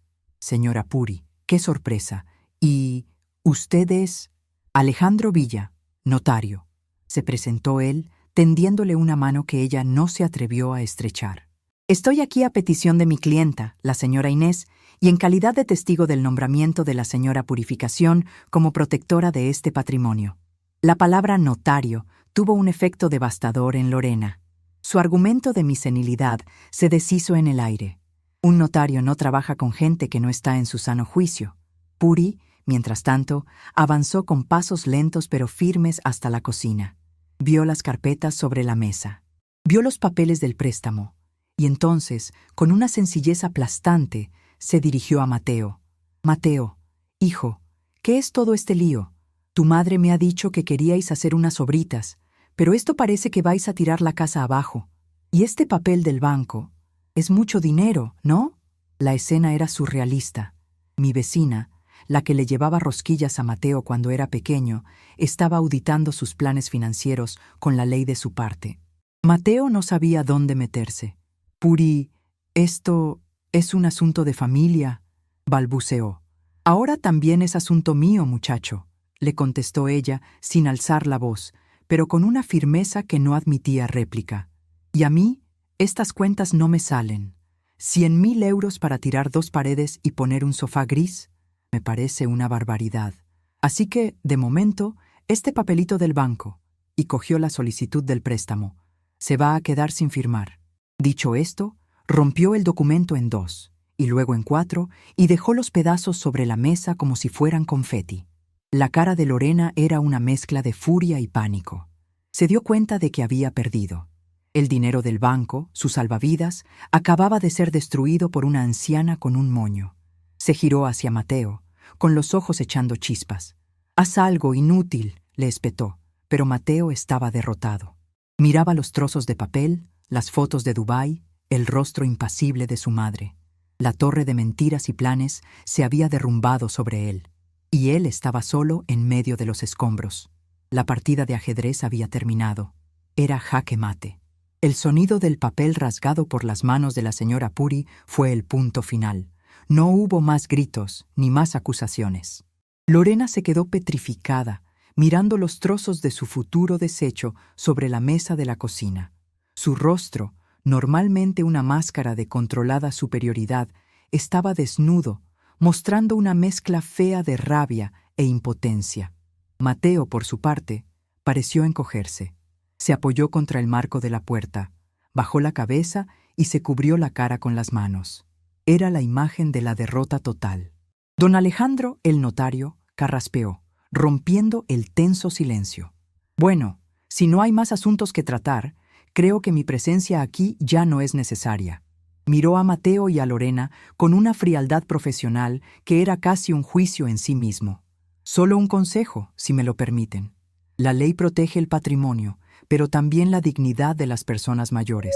«Señora Puri, qué sorpresa. ¿Y usted es...?» «Alejandro Villa, notario», se presentó él, tendiéndole una mano que ella no se atrevió a estrechar. «Estoy aquí a petición de mi clienta, la señora Inés, y en calidad de testigo del nombramiento de la señora Purificación como protectora de este patrimonio». La palabra notario tuvo un efecto devastador en Lorena. Su argumento de mi senilidad se deshizo en el aire. Un notario no trabaja con gente que no está en su sano juicio. Puri, mientras tanto, avanzó con pasos lentos pero firmes hasta la cocina. Vio las carpetas sobre la mesa. Vio los papeles del préstamo. Y entonces, con una sencillez aplastante, se dirigió a Mateo. «Mateo, hijo, ¿qué es todo este lío? Tu madre me ha dicho que queríais hacer unas obritas, pero esto parece que vais a tirar la casa abajo. Y este papel del banco, es mucho dinero, ¿no?» La escena era surrealista. Mi vecina, la que le llevaba rosquillas a Mateo cuando era pequeño, estaba auditando sus planes financieros con la ley de su parte. Mateo no sabía dónde meterse. «Puri, esto es un asunto de familia», balbuceó. «Ahora también es asunto mío, muchacho», le contestó ella sin alzar la voz, pero con una firmeza que no admitía réplica. «Y a mí, estas cuentas no me salen. 100.000 euros para tirar 2 paredes y poner un sofá gris, me parece una barbaridad. Así que, de momento, este papelito del banco», y cogió la solicitud del préstamo. «Se va a quedar sin firmar». Dicho esto, rompió el documento en 2, y luego en 4, y dejó los pedazos sobre la mesa como si fueran confeti. La cara de Lorena era una mezcla de furia y pánico. Se dio cuenta de que había perdido. El dinero del banco, su salvavidas, acababa de ser destruido por una anciana con un moño. Se giró hacia Mateo, con los ojos echando chispas. «Haz algo, inútil», le espetó, pero Mateo estaba derrotado. Miraba los trozos de papel, las fotos de Dubái, el rostro impasible de su madre. La torre de mentiras y planes se había derrumbado sobre él, y él estaba solo en medio de los escombros. La partida de ajedrez había terminado. Era jaque mate. El sonido del papel rasgado por las manos de la señora Puri fue el punto final. No hubo más gritos ni más acusaciones. Lorena se quedó petrificada, mirando los trozos de su futuro deshecho sobre la mesa de la cocina. Su rostro, normalmente una máscara de controlada superioridad, estaba desnudo, mostrando una mezcla fea de rabia e impotencia. Mateo, por su parte, pareció encogerse. Se apoyó contra el marco de la puerta, bajó la cabeza y se cubrió la cara con las manos. Era la imagen de la derrota total. Don Alejandro, el notario, carraspeó, rompiendo el tenso silencio. «Bueno, si no hay más asuntos que tratar, creo que mi presencia aquí ya no es necesaria». Miró a Mateo y a Lorena con una frialdad profesional que era casi un juicio en sí mismo. Solo un consejo, si me lo permiten. La ley protege el patrimonio, pero también la dignidad de las personas mayores.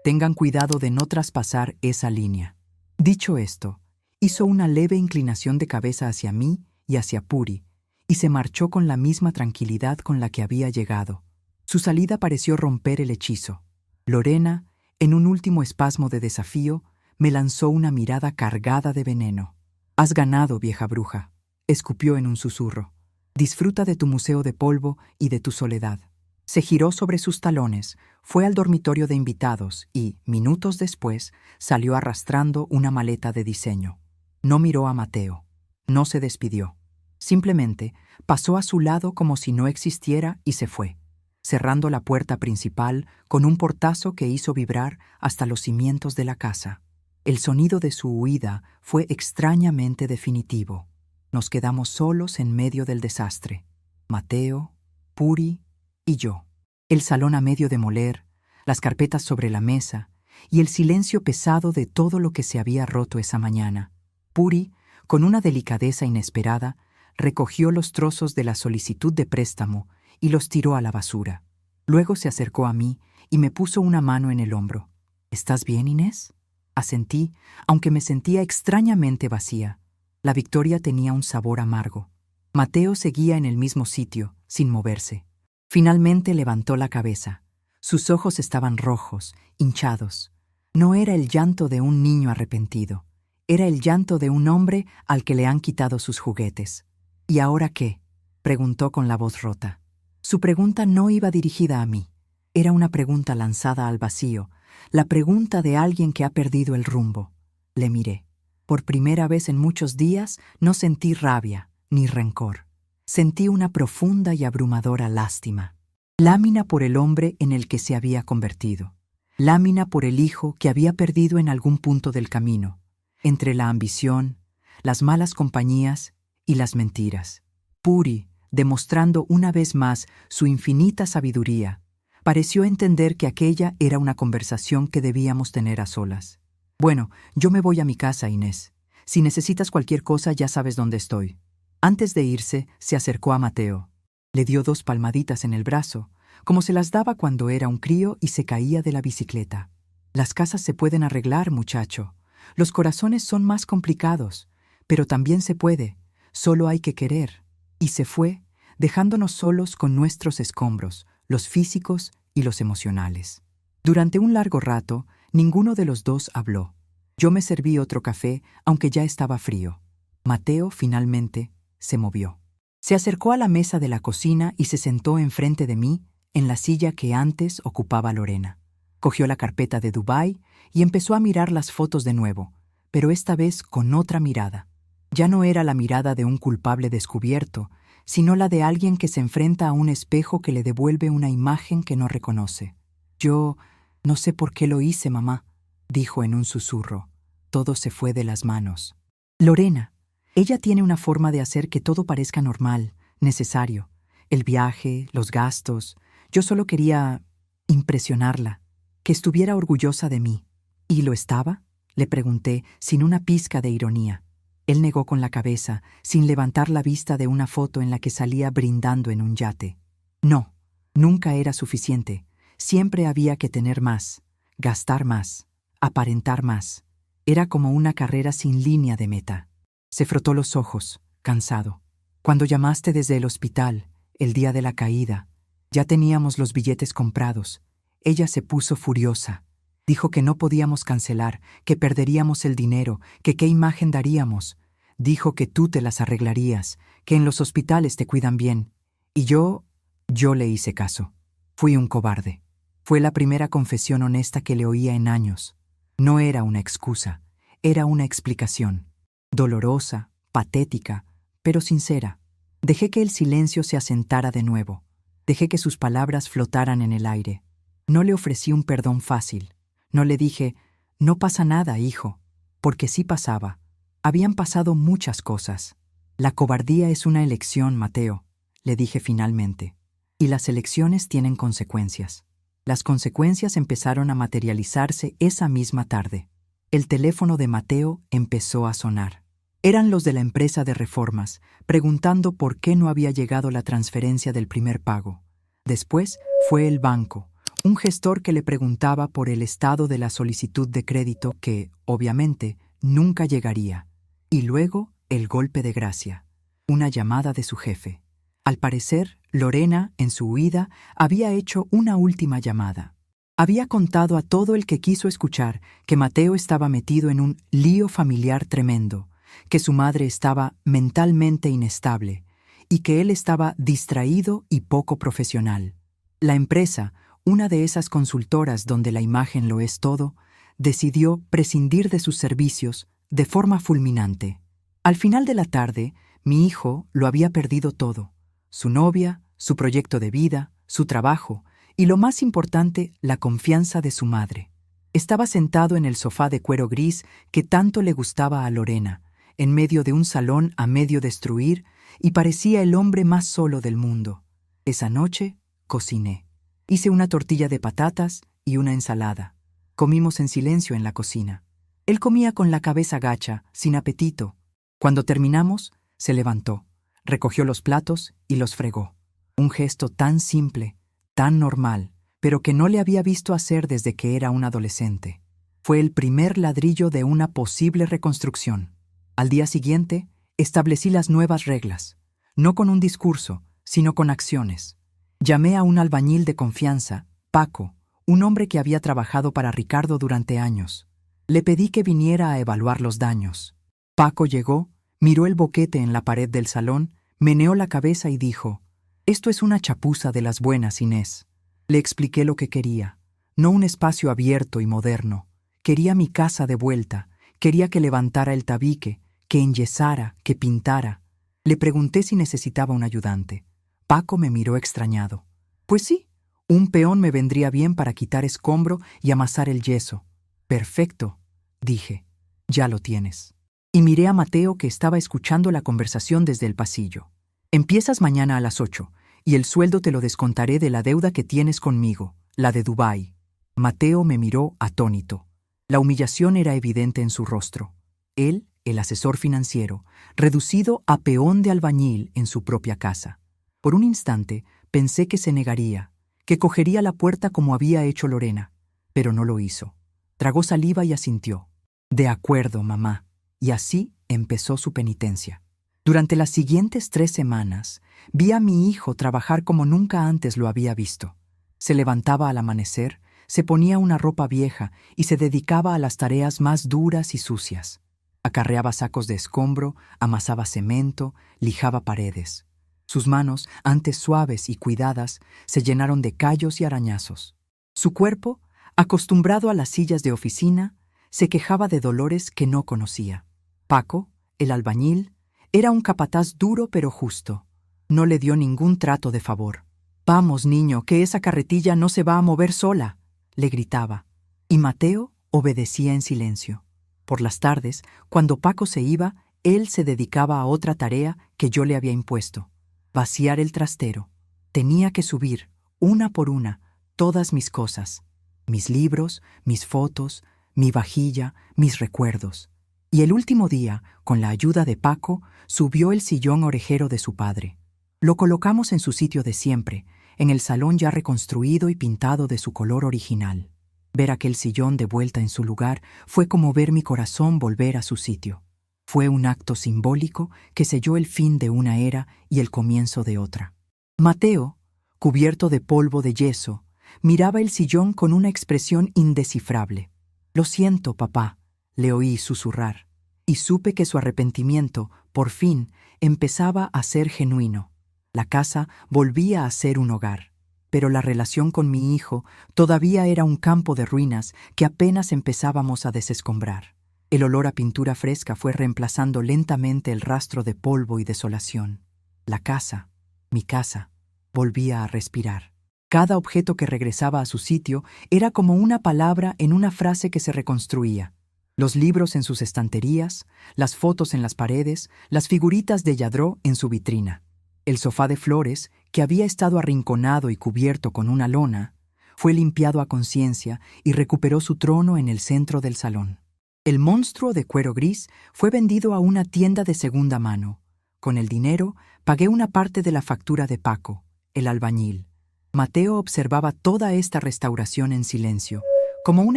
Tengan cuidado de no traspasar esa línea. Dicho esto, hizo una leve inclinación de cabeza hacia mí y hacia Puri, y se marchó con la misma tranquilidad con la que había llegado. Su salida pareció romper el hechizo. Lorena, en un último espasmo de desafío, me lanzó una mirada cargada de veneno. «Has ganado, vieja bruja», escupió en un susurro. «Disfruta de tu museo de polvo y de tu soledad». Se giró sobre sus talones, fue al dormitorio de invitados y, minutos después, salió arrastrando una maleta de diseño. No miró a Mateo. No se despidió. Simplemente pasó a su lado como si no existiera y se fue, cerrando la puerta principal con un portazo que hizo vibrar hasta los cimientos de la casa. El sonido de su huida fue extrañamente definitivo. Nos quedamos solos en medio del desastre. Mateo, Puri y yo. El salón a medio demoler, las carpetas sobre la mesa y el silencio pesado de todo lo que se había roto esa mañana. Puri, con una delicadeza inesperada, recogió los trozos de la solicitud de préstamo y los tiró a la basura. Luego se acercó a mí y me puso una mano en el hombro. «¿Estás bien, Inés?». Asentí, aunque me sentía extrañamente vacía. La victoria tenía un sabor amargo. Mateo seguía en el mismo sitio, sin moverse. Finalmente levantó la cabeza. Sus ojos estaban rojos, hinchados. No era el llanto de un niño arrepentido. Era el llanto de un hombre al que le han quitado sus juguetes. «¿Y ahora qué?», preguntó con la voz rota. Su pregunta no iba dirigida a mí. Era una pregunta lanzada al vacío, la pregunta de alguien que ha perdido el rumbo. Le miré. Por primera vez en muchos días no sentí rabia ni rencor. Sentí una profunda y abrumadora lástima. Lámina por el hombre en el que se había convertido. Lámina por el hijo que había perdido en algún punto del camino, entre la ambición, las malas compañías y las mentiras. Puri, demostrando una vez más su infinita sabiduría, pareció entender que aquella era una conversación que debíamos tener a solas. «Bueno, yo me voy a mi casa, Inés. Si necesitas cualquier cosa, ya sabes dónde estoy». Antes de irse, se acercó a Mateo. Le dio 2 palmaditas en el brazo, como se las daba cuando era un crío y se caía de la bicicleta. «Las casas se pueden arreglar, muchacho. Los corazones son más complicados, pero también se puede. Solo hay que querer». Y se fue, dejándonos solos con nuestros escombros, los físicos y los emocionales. Durante un largo rato, ninguno de los dos habló. Yo me serví otro café, aunque ya estaba frío. Mateo, finalmente, se movió. Se acercó a la mesa de la cocina y se sentó enfrente de mí, en la silla que antes ocupaba Lorena. Cogió la carpeta de Dubái y empezó a mirar las fotos de nuevo, pero esta vez con otra mirada. Ya no era la mirada de un culpable descubierto, sino la de alguien que se enfrenta a un espejo que le devuelve una imagen que no reconoce. «Yo no sé por qué lo hice, mamá», dijo en un susurro. Todo se fue de las manos. «Lorena, ella tiene una forma de hacer que todo parezca normal, necesario. El viaje, los gastos. Yo solo quería impresionarla, que estuviera orgullosa de mí». «¿Y lo estaba?», le pregunté, sin una pizca de ironía. Él negó con la cabeza, sin levantar la vista de una foto en la que salía brindando en un yate. No, nunca era suficiente. Siempre había que tener más, gastar más, aparentar más. Era como una carrera sin línea de meta. Se frotó los ojos, cansado. «Cuando llamaste desde el hospital, el día de la caída, ya teníamos los billetes comprados. Ella se puso furiosa. Dijo que no podíamos cancelar, que perderíamos el dinero, que qué imagen daríamos. Dijo que tú te las arreglarías, que en los hospitales te cuidan bien. Y yo le hice caso. Fui un cobarde». Fue la primera confesión honesta que le oía en años. No era una excusa, era una explicación. Dolorosa, patética, pero sincera. Dejé que el silencio se asentara de nuevo. Dejé que sus palabras flotaran en el aire. No le ofrecí un perdón fácil. No le dije, «No pasa nada, hijo», porque sí pasaba. Habían pasado muchas cosas. «La cobardía es una elección, Mateo», le dije finalmente. «Y las elecciones tienen consecuencias». Las consecuencias empezaron a materializarse esa misma tarde. El teléfono de Mateo empezó a sonar. Eran los de la empresa de reformas, preguntando por qué no había llegado la transferencia del primer pago. Después fue el banco, un gestor que le preguntaba por el estado de la solicitud de crédito que, obviamente, nunca llegaría. Y luego, el golpe de gracia, una llamada de su jefe. Al parecer, Lorena, en su huida, había hecho una última llamada. Había contado a todo el que quiso escuchar que Mateo estaba metido en un lío familiar tremendo, que su madre estaba mentalmente inestable y que él estaba distraído y poco profesional. La empresa, una de esas consultoras donde la imagen lo es todo, decidió prescindir de sus servicios de forma fulminante. Al final de la tarde, mi hijo lo había perdido todo: su novia, su proyecto de vida, su trabajo y, lo más importante, la confianza de su madre. Estaba sentado en el sofá de cuero gris que tanto le gustaba a Lorena, en medio de un salón a medio destruir, y parecía el hombre más solo del mundo. Esa noche cociné. Hice una tortilla de patatas y una ensalada. Comimos en silencio en la cocina. Él comía con la cabeza gacha, sin apetito. Cuando terminamos, se levantó, recogió los platos y los fregó. Un gesto tan simple, tan normal, pero que no le había visto hacer desde que era un adolescente. Fue el primer ladrillo de una posible reconstrucción. Al día siguiente, establecí las nuevas reglas, no con un discurso, sino con acciones. Llamé a un albañil de confianza, Paco, un hombre que había trabajado para Ricardo durante años. Le pedí que viniera a evaluar los daños. Paco llegó, miró el boquete en la pared del salón, meneó la cabeza y dijo: «Esto es una chapuza de las buenas, Inés». Le expliqué lo que quería. No un espacio abierto y moderno. Quería mi casa de vuelta. Quería que levantara el tabique, que enyesara, que pintara. Le pregunté si necesitaba un ayudante. Paco me miró extrañado. Pues sí, un peón me vendría bien para quitar escombro y amasar el yeso. Perfecto, dije. Ya lo tienes. Y miré a Mateo, que estaba escuchando la conversación desde el pasillo. Empiezas mañana a las 8, y el sueldo te lo descontaré de la deuda que tienes conmigo, la de Dubái. Mateo me miró atónito. La humillación era evidente en su rostro. Él, el asesor financiero, reducido a peón de albañil en su propia casa. Por un instante pensé que se negaría, que cogería la puerta como había hecho Lorena, pero no lo hizo. Tragó saliva y asintió. «De acuerdo, mamá». Y así empezó su penitencia. Durante las siguientes 3 semanas, vi a mi hijo trabajar como nunca antes lo había visto. Se levantaba al amanecer, se ponía una ropa vieja y se dedicaba a las tareas más duras y sucias. Acarreaba sacos de escombro, amasaba cemento, lijaba paredes. Sus manos, antes suaves y cuidadas, se llenaron de callos y arañazos. Su cuerpo, acostumbrado a las sillas de oficina, se quejaba de dolores que no conocía. Paco, el albañil, era un capataz duro pero justo. No le dio ningún trato de favor. «Vamos, niño, que esa carretilla no se va a mover sola», le gritaba. Y Mateo obedecía en silencio. Por las tardes, cuando Paco se iba, él se dedicaba a otra tarea que yo le había impuesto: vaciar el trastero. Tenía que subir, una por una, todas mis cosas: mis libros, mis fotos, mi vajilla, mis recuerdos. Y el último día, con la ayuda de Paco, subió el sillón orejero de su padre. Lo colocamos en su sitio de siempre, en el salón ya reconstruido y pintado de su color original. Ver aquel sillón de vuelta en su lugar fue como ver mi corazón volver a su sitio. Fue un acto simbólico que selló el fin de una era y el comienzo de otra. Mateo, cubierto de polvo de yeso, miraba el sillón con una expresión indescifrable. «Lo siento, papá», le oí susurrar, y supe que su arrepentimiento, por fin, empezaba a ser genuino. La casa volvía a ser un hogar, pero la relación con mi hijo todavía era un campo de ruinas que apenas empezábamos a desescombrar. El olor a pintura fresca fue reemplazando lentamente el rastro de polvo y desolación. La casa, mi casa, volvía a respirar. Cada objeto que regresaba a su sitio era como una palabra en una frase que se reconstruía. Los libros en sus estanterías, las fotos en las paredes, las figuritas de Lladró en su vitrina. El sofá de flores, que había estado arrinconado y cubierto con una lona, fue limpiado a conciencia y recuperó su trono en el centro del salón. El monstruo de cuero gris fue vendido a una tienda de segunda mano. Con el dinero, pagué una parte de la factura de Paco, el albañil. Mateo observaba toda esta restauración en silencio, como un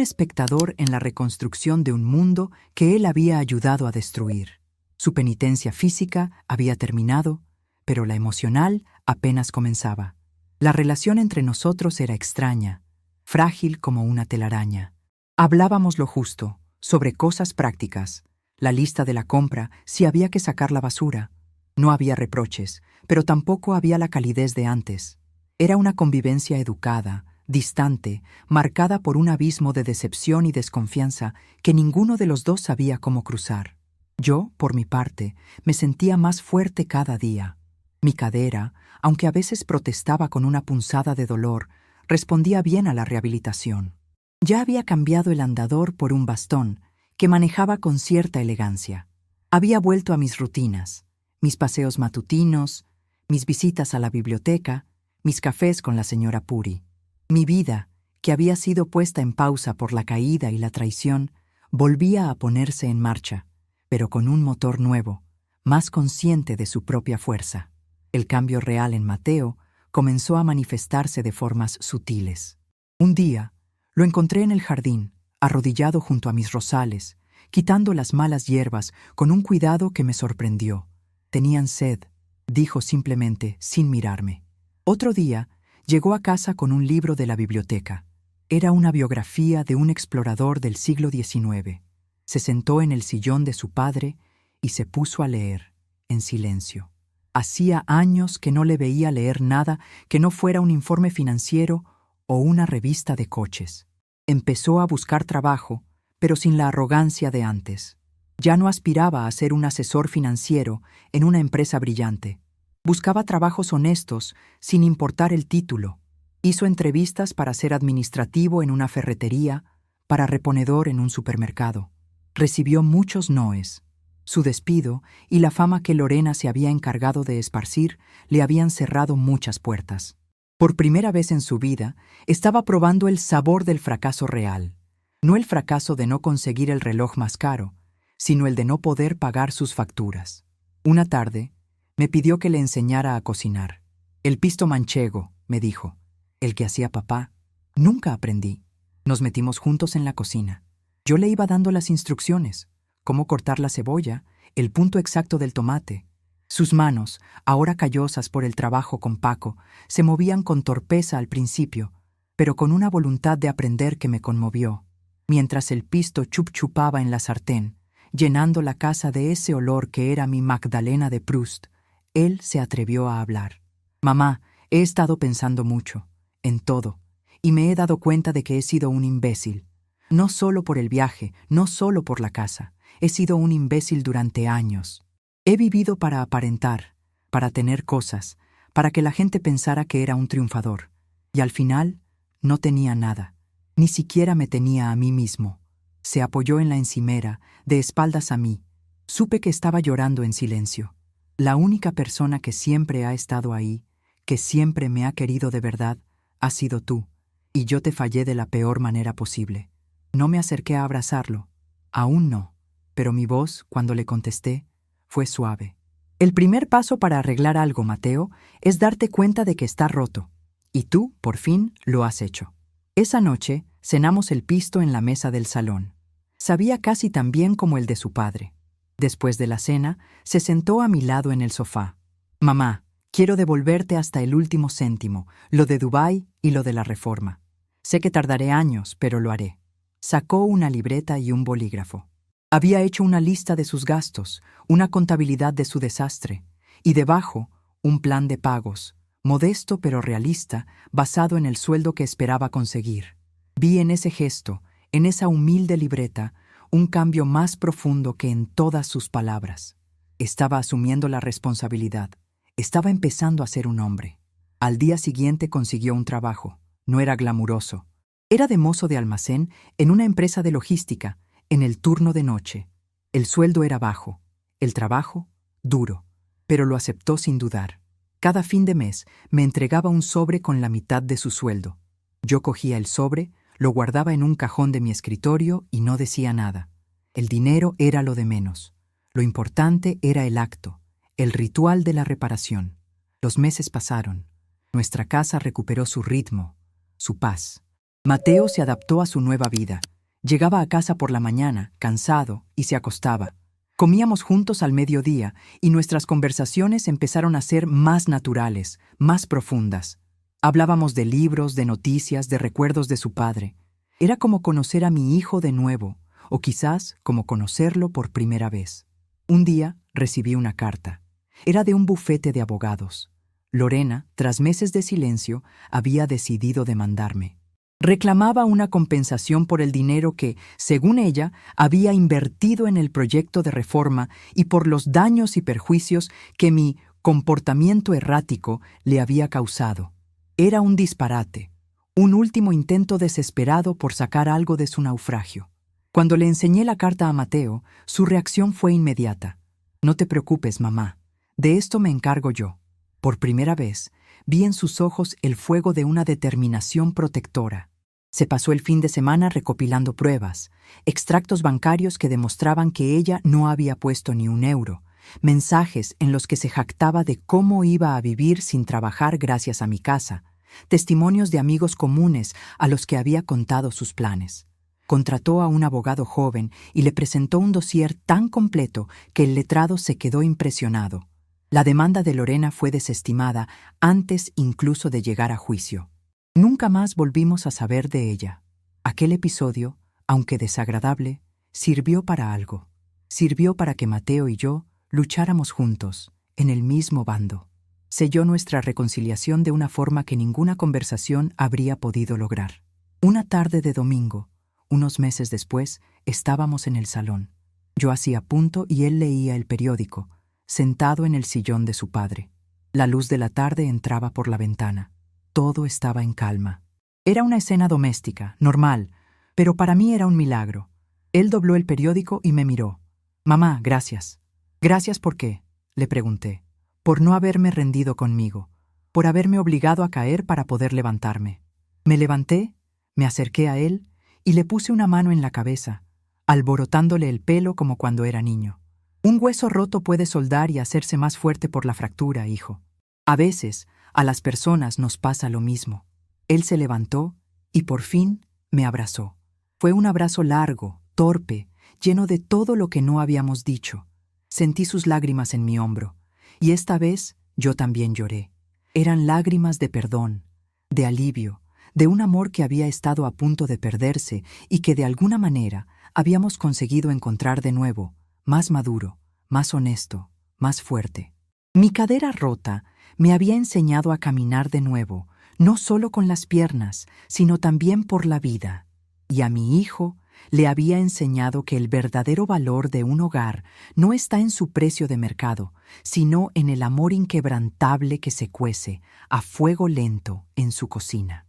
espectador en la reconstrucción de un mundo que él había ayudado a destruir. Su penitencia física había terminado, pero la emocional apenas comenzaba. La relación entre nosotros era extraña, frágil como una telaraña. Hablábamos lo justo, sobre cosas prácticas, la lista de la compra, si había que sacar la basura. No había reproches, pero tampoco había la calidez de antes. Era una convivencia educada, distante, marcada por un abismo de decepción y desconfianza que ninguno de los dos sabía cómo cruzar. Yo, por mi parte, me sentía más fuerte cada día. Mi cadera, aunque a veces protestaba con una punzada de dolor, respondía bien a la rehabilitación. Ya había cambiado el andador por un bastón, que manejaba con cierta elegancia. Había vuelto a mis rutinas, mis paseos matutinos, mis visitas a la biblioteca, mis cafés con la señora Puri. Mi vida, que había sido puesta en pausa por la caída y la traición, volvía a ponerse en marcha, pero con un motor nuevo, más consciente de su propia fuerza. El cambio real en Mateo comenzó a manifestarse de formas sutiles. Un día, lo encontré en el jardín, arrodillado junto a mis rosales, quitando las malas hierbas con un cuidado que me sorprendió. Tenían sed, dijo simplemente, sin mirarme. Otro día, llegó a casa con un libro de la biblioteca. Era una biografía de un explorador del siglo XIX. Se sentó en el sillón de su padre y se puso a leer, en silencio. Hacía años que no le veía leer nada que no fuera un informe financiero o una revista de coches. Empezó a buscar trabajo, pero sin la arrogancia de antes. Ya no aspiraba a ser un asesor financiero en una empresa brillante. Buscaba trabajos honestos, sin importar el título. Hizo entrevistas para ser administrativo en una ferretería, para reponedor en un supermercado. Recibió muchos noes. Su despido y la fama que Lorena se había encargado de esparcir le habían cerrado muchas puertas. Por primera vez en su vida, estaba probando el sabor del fracaso real. No el fracaso de no conseguir el reloj más caro, sino el de no poder pagar sus facturas. Una tarde, me pidió que le enseñara a cocinar. El pisto manchego, me dijo, el que hacía papá. Nunca aprendí. Nos metimos juntos en la cocina. Yo le iba dando las instrucciones, cómo cortar la cebolla, el punto exacto del tomate. Sus manos, ahora callosas por el trabajo con Paco, se movían con torpeza al principio, pero con una voluntad de aprender que me conmovió. Mientras el pisto chup-chupaba en la sartén, llenando la casa de ese olor que era mi Magdalena de Proust, él se atrevió a hablar. «Mamá, he estado pensando mucho, en todo, y me he dado cuenta de que he sido un imbécil. No solo por el viaje, no solo por la casa. He sido un imbécil durante años. He vivido para aparentar, para tener cosas, para que la gente pensara que era un triunfador. Y al final, no tenía nada. Ni siquiera me tenía a mí mismo». Se apoyó en la encimera, de espaldas a mí. Supe que estaba llorando en silencio. La única persona que siempre ha estado ahí, que siempre me ha querido de verdad, ha sido tú, y yo te fallé de la peor manera posible. No me acerqué a abrazarlo. Aún no, pero mi voz, cuando le contesté, fue suave. El primer paso para arreglar algo, Mateo, es darte cuenta de que está roto. Y tú, por fin, lo has hecho. Esa noche, cenamos el pisto en la mesa del salón. Sabía casi tan bien como el de su padre. Después de la cena, se sentó a mi lado en el sofá. «Mamá, quiero devolverte hasta el último céntimo, lo de Dubái y lo de la reforma. Sé que tardaré años, pero lo haré». Sacó una libreta y un bolígrafo. Había hecho una lista de sus gastos, una contabilidad de su desastre, y debajo, un plan de pagos, modesto pero realista, basado en el sueldo que esperaba conseguir. Vi en ese gesto, en esa humilde libreta, un cambio más profundo que en todas sus palabras. Estaba asumiendo la responsabilidad. Estaba empezando a ser un hombre. Al día siguiente consiguió un trabajo. No era glamuroso. Era de mozo de almacén en una empresa de logística, en el turno de noche. El sueldo era bajo, el trabajo duro, pero lo aceptó sin dudar. Cada fin de mes me entregaba un sobre con la mitad de su sueldo. Yo cogía el sobre, lo guardaba en un cajón de mi escritorio y no decía nada. El dinero era lo de menos. Lo importante era el acto, el ritual de la reparación. Los meses pasaron. Nuestra casa recuperó su ritmo, su paz. Mateo se adaptó a su nueva vida. Llegaba a casa por la mañana, cansado, y se acostaba. Comíamos juntos al mediodía y nuestras conversaciones empezaron a ser más naturales, más profundas. Hablábamos de libros, de noticias, de recuerdos de su padre. Era como conocer a mi hijo de nuevo, o quizás como conocerlo por primera vez. Un día recibí una carta. Era de un bufete de abogados. Lorena, tras meses de silencio, había decidido demandarme. Reclamaba una compensación por el dinero que, según ella, había invertido en el proyecto de reforma y por los daños y perjuicios que mi comportamiento errático le había causado. Era un disparate, un último intento desesperado por sacar algo de su naufragio. Cuando le enseñé la carta a Mateo, su reacción fue inmediata. «No te preocupes, mamá. De esto me encargo yo». Por primera vez, vi en sus ojos el fuego de una determinación protectora. Se pasó el fin de semana recopilando pruebas, extractos bancarios que demostraban que ella no había puesto ni un euro, mensajes en los que se jactaba de cómo iba a vivir sin trabajar gracias a mi casa, testimonios de amigos comunes a los que había contado sus planes. Contrató a un abogado joven y le presentó un dossier tan completo que el letrado se quedó impresionado. La demanda de Lorena fue desestimada antes incluso de llegar a juicio. Nunca más volvimos a saber de ella. Aquel episodio, aunque desagradable, sirvió para algo. Sirvió para que Mateo y yo lucháramos juntos, en el mismo bando. Selló nuestra reconciliación de una forma que ninguna conversación habría podido lograr. Una tarde de domingo, unos meses después, estábamos en el salón. Yo hacía punto y él leía el periódico, sentado en el sillón de su padre. La luz de la tarde entraba por la ventana. Todo estaba en calma. Era una escena doméstica, normal, pero para mí era un milagro. Él dobló el periódico y me miró. «Mamá, gracias». «¿Gracias por qué?», le pregunté. «Por no haberme rendido conmigo, por haberme obligado a caer para poder levantarme». Me levanté, me acerqué a él y le puse una mano en la cabeza, alborotándole el pelo como cuando era niño. «Un hueso roto puede soldar y hacerse más fuerte por la fractura, hijo. A veces, a las personas nos pasa lo mismo». Él se levantó y por fin me abrazó. Fue un abrazo largo, torpe, lleno de todo lo que no habíamos dicho. Sentí sus lágrimas en mi hombro, y esta vez yo también lloré. Eran lágrimas de perdón, de alivio, de un amor que había estado a punto de perderse y que de alguna manera habíamos conseguido encontrar de nuevo, más maduro, más honesto, más fuerte. Mi cadera rota me había enseñado a caminar de nuevo, no solo con las piernas, sino también por la vida. Y a mi hijo le había enseñado que el verdadero valor de un hogar no está en su precio de mercado, sino en el amor inquebrantable que se cuece a fuego lento en su cocina.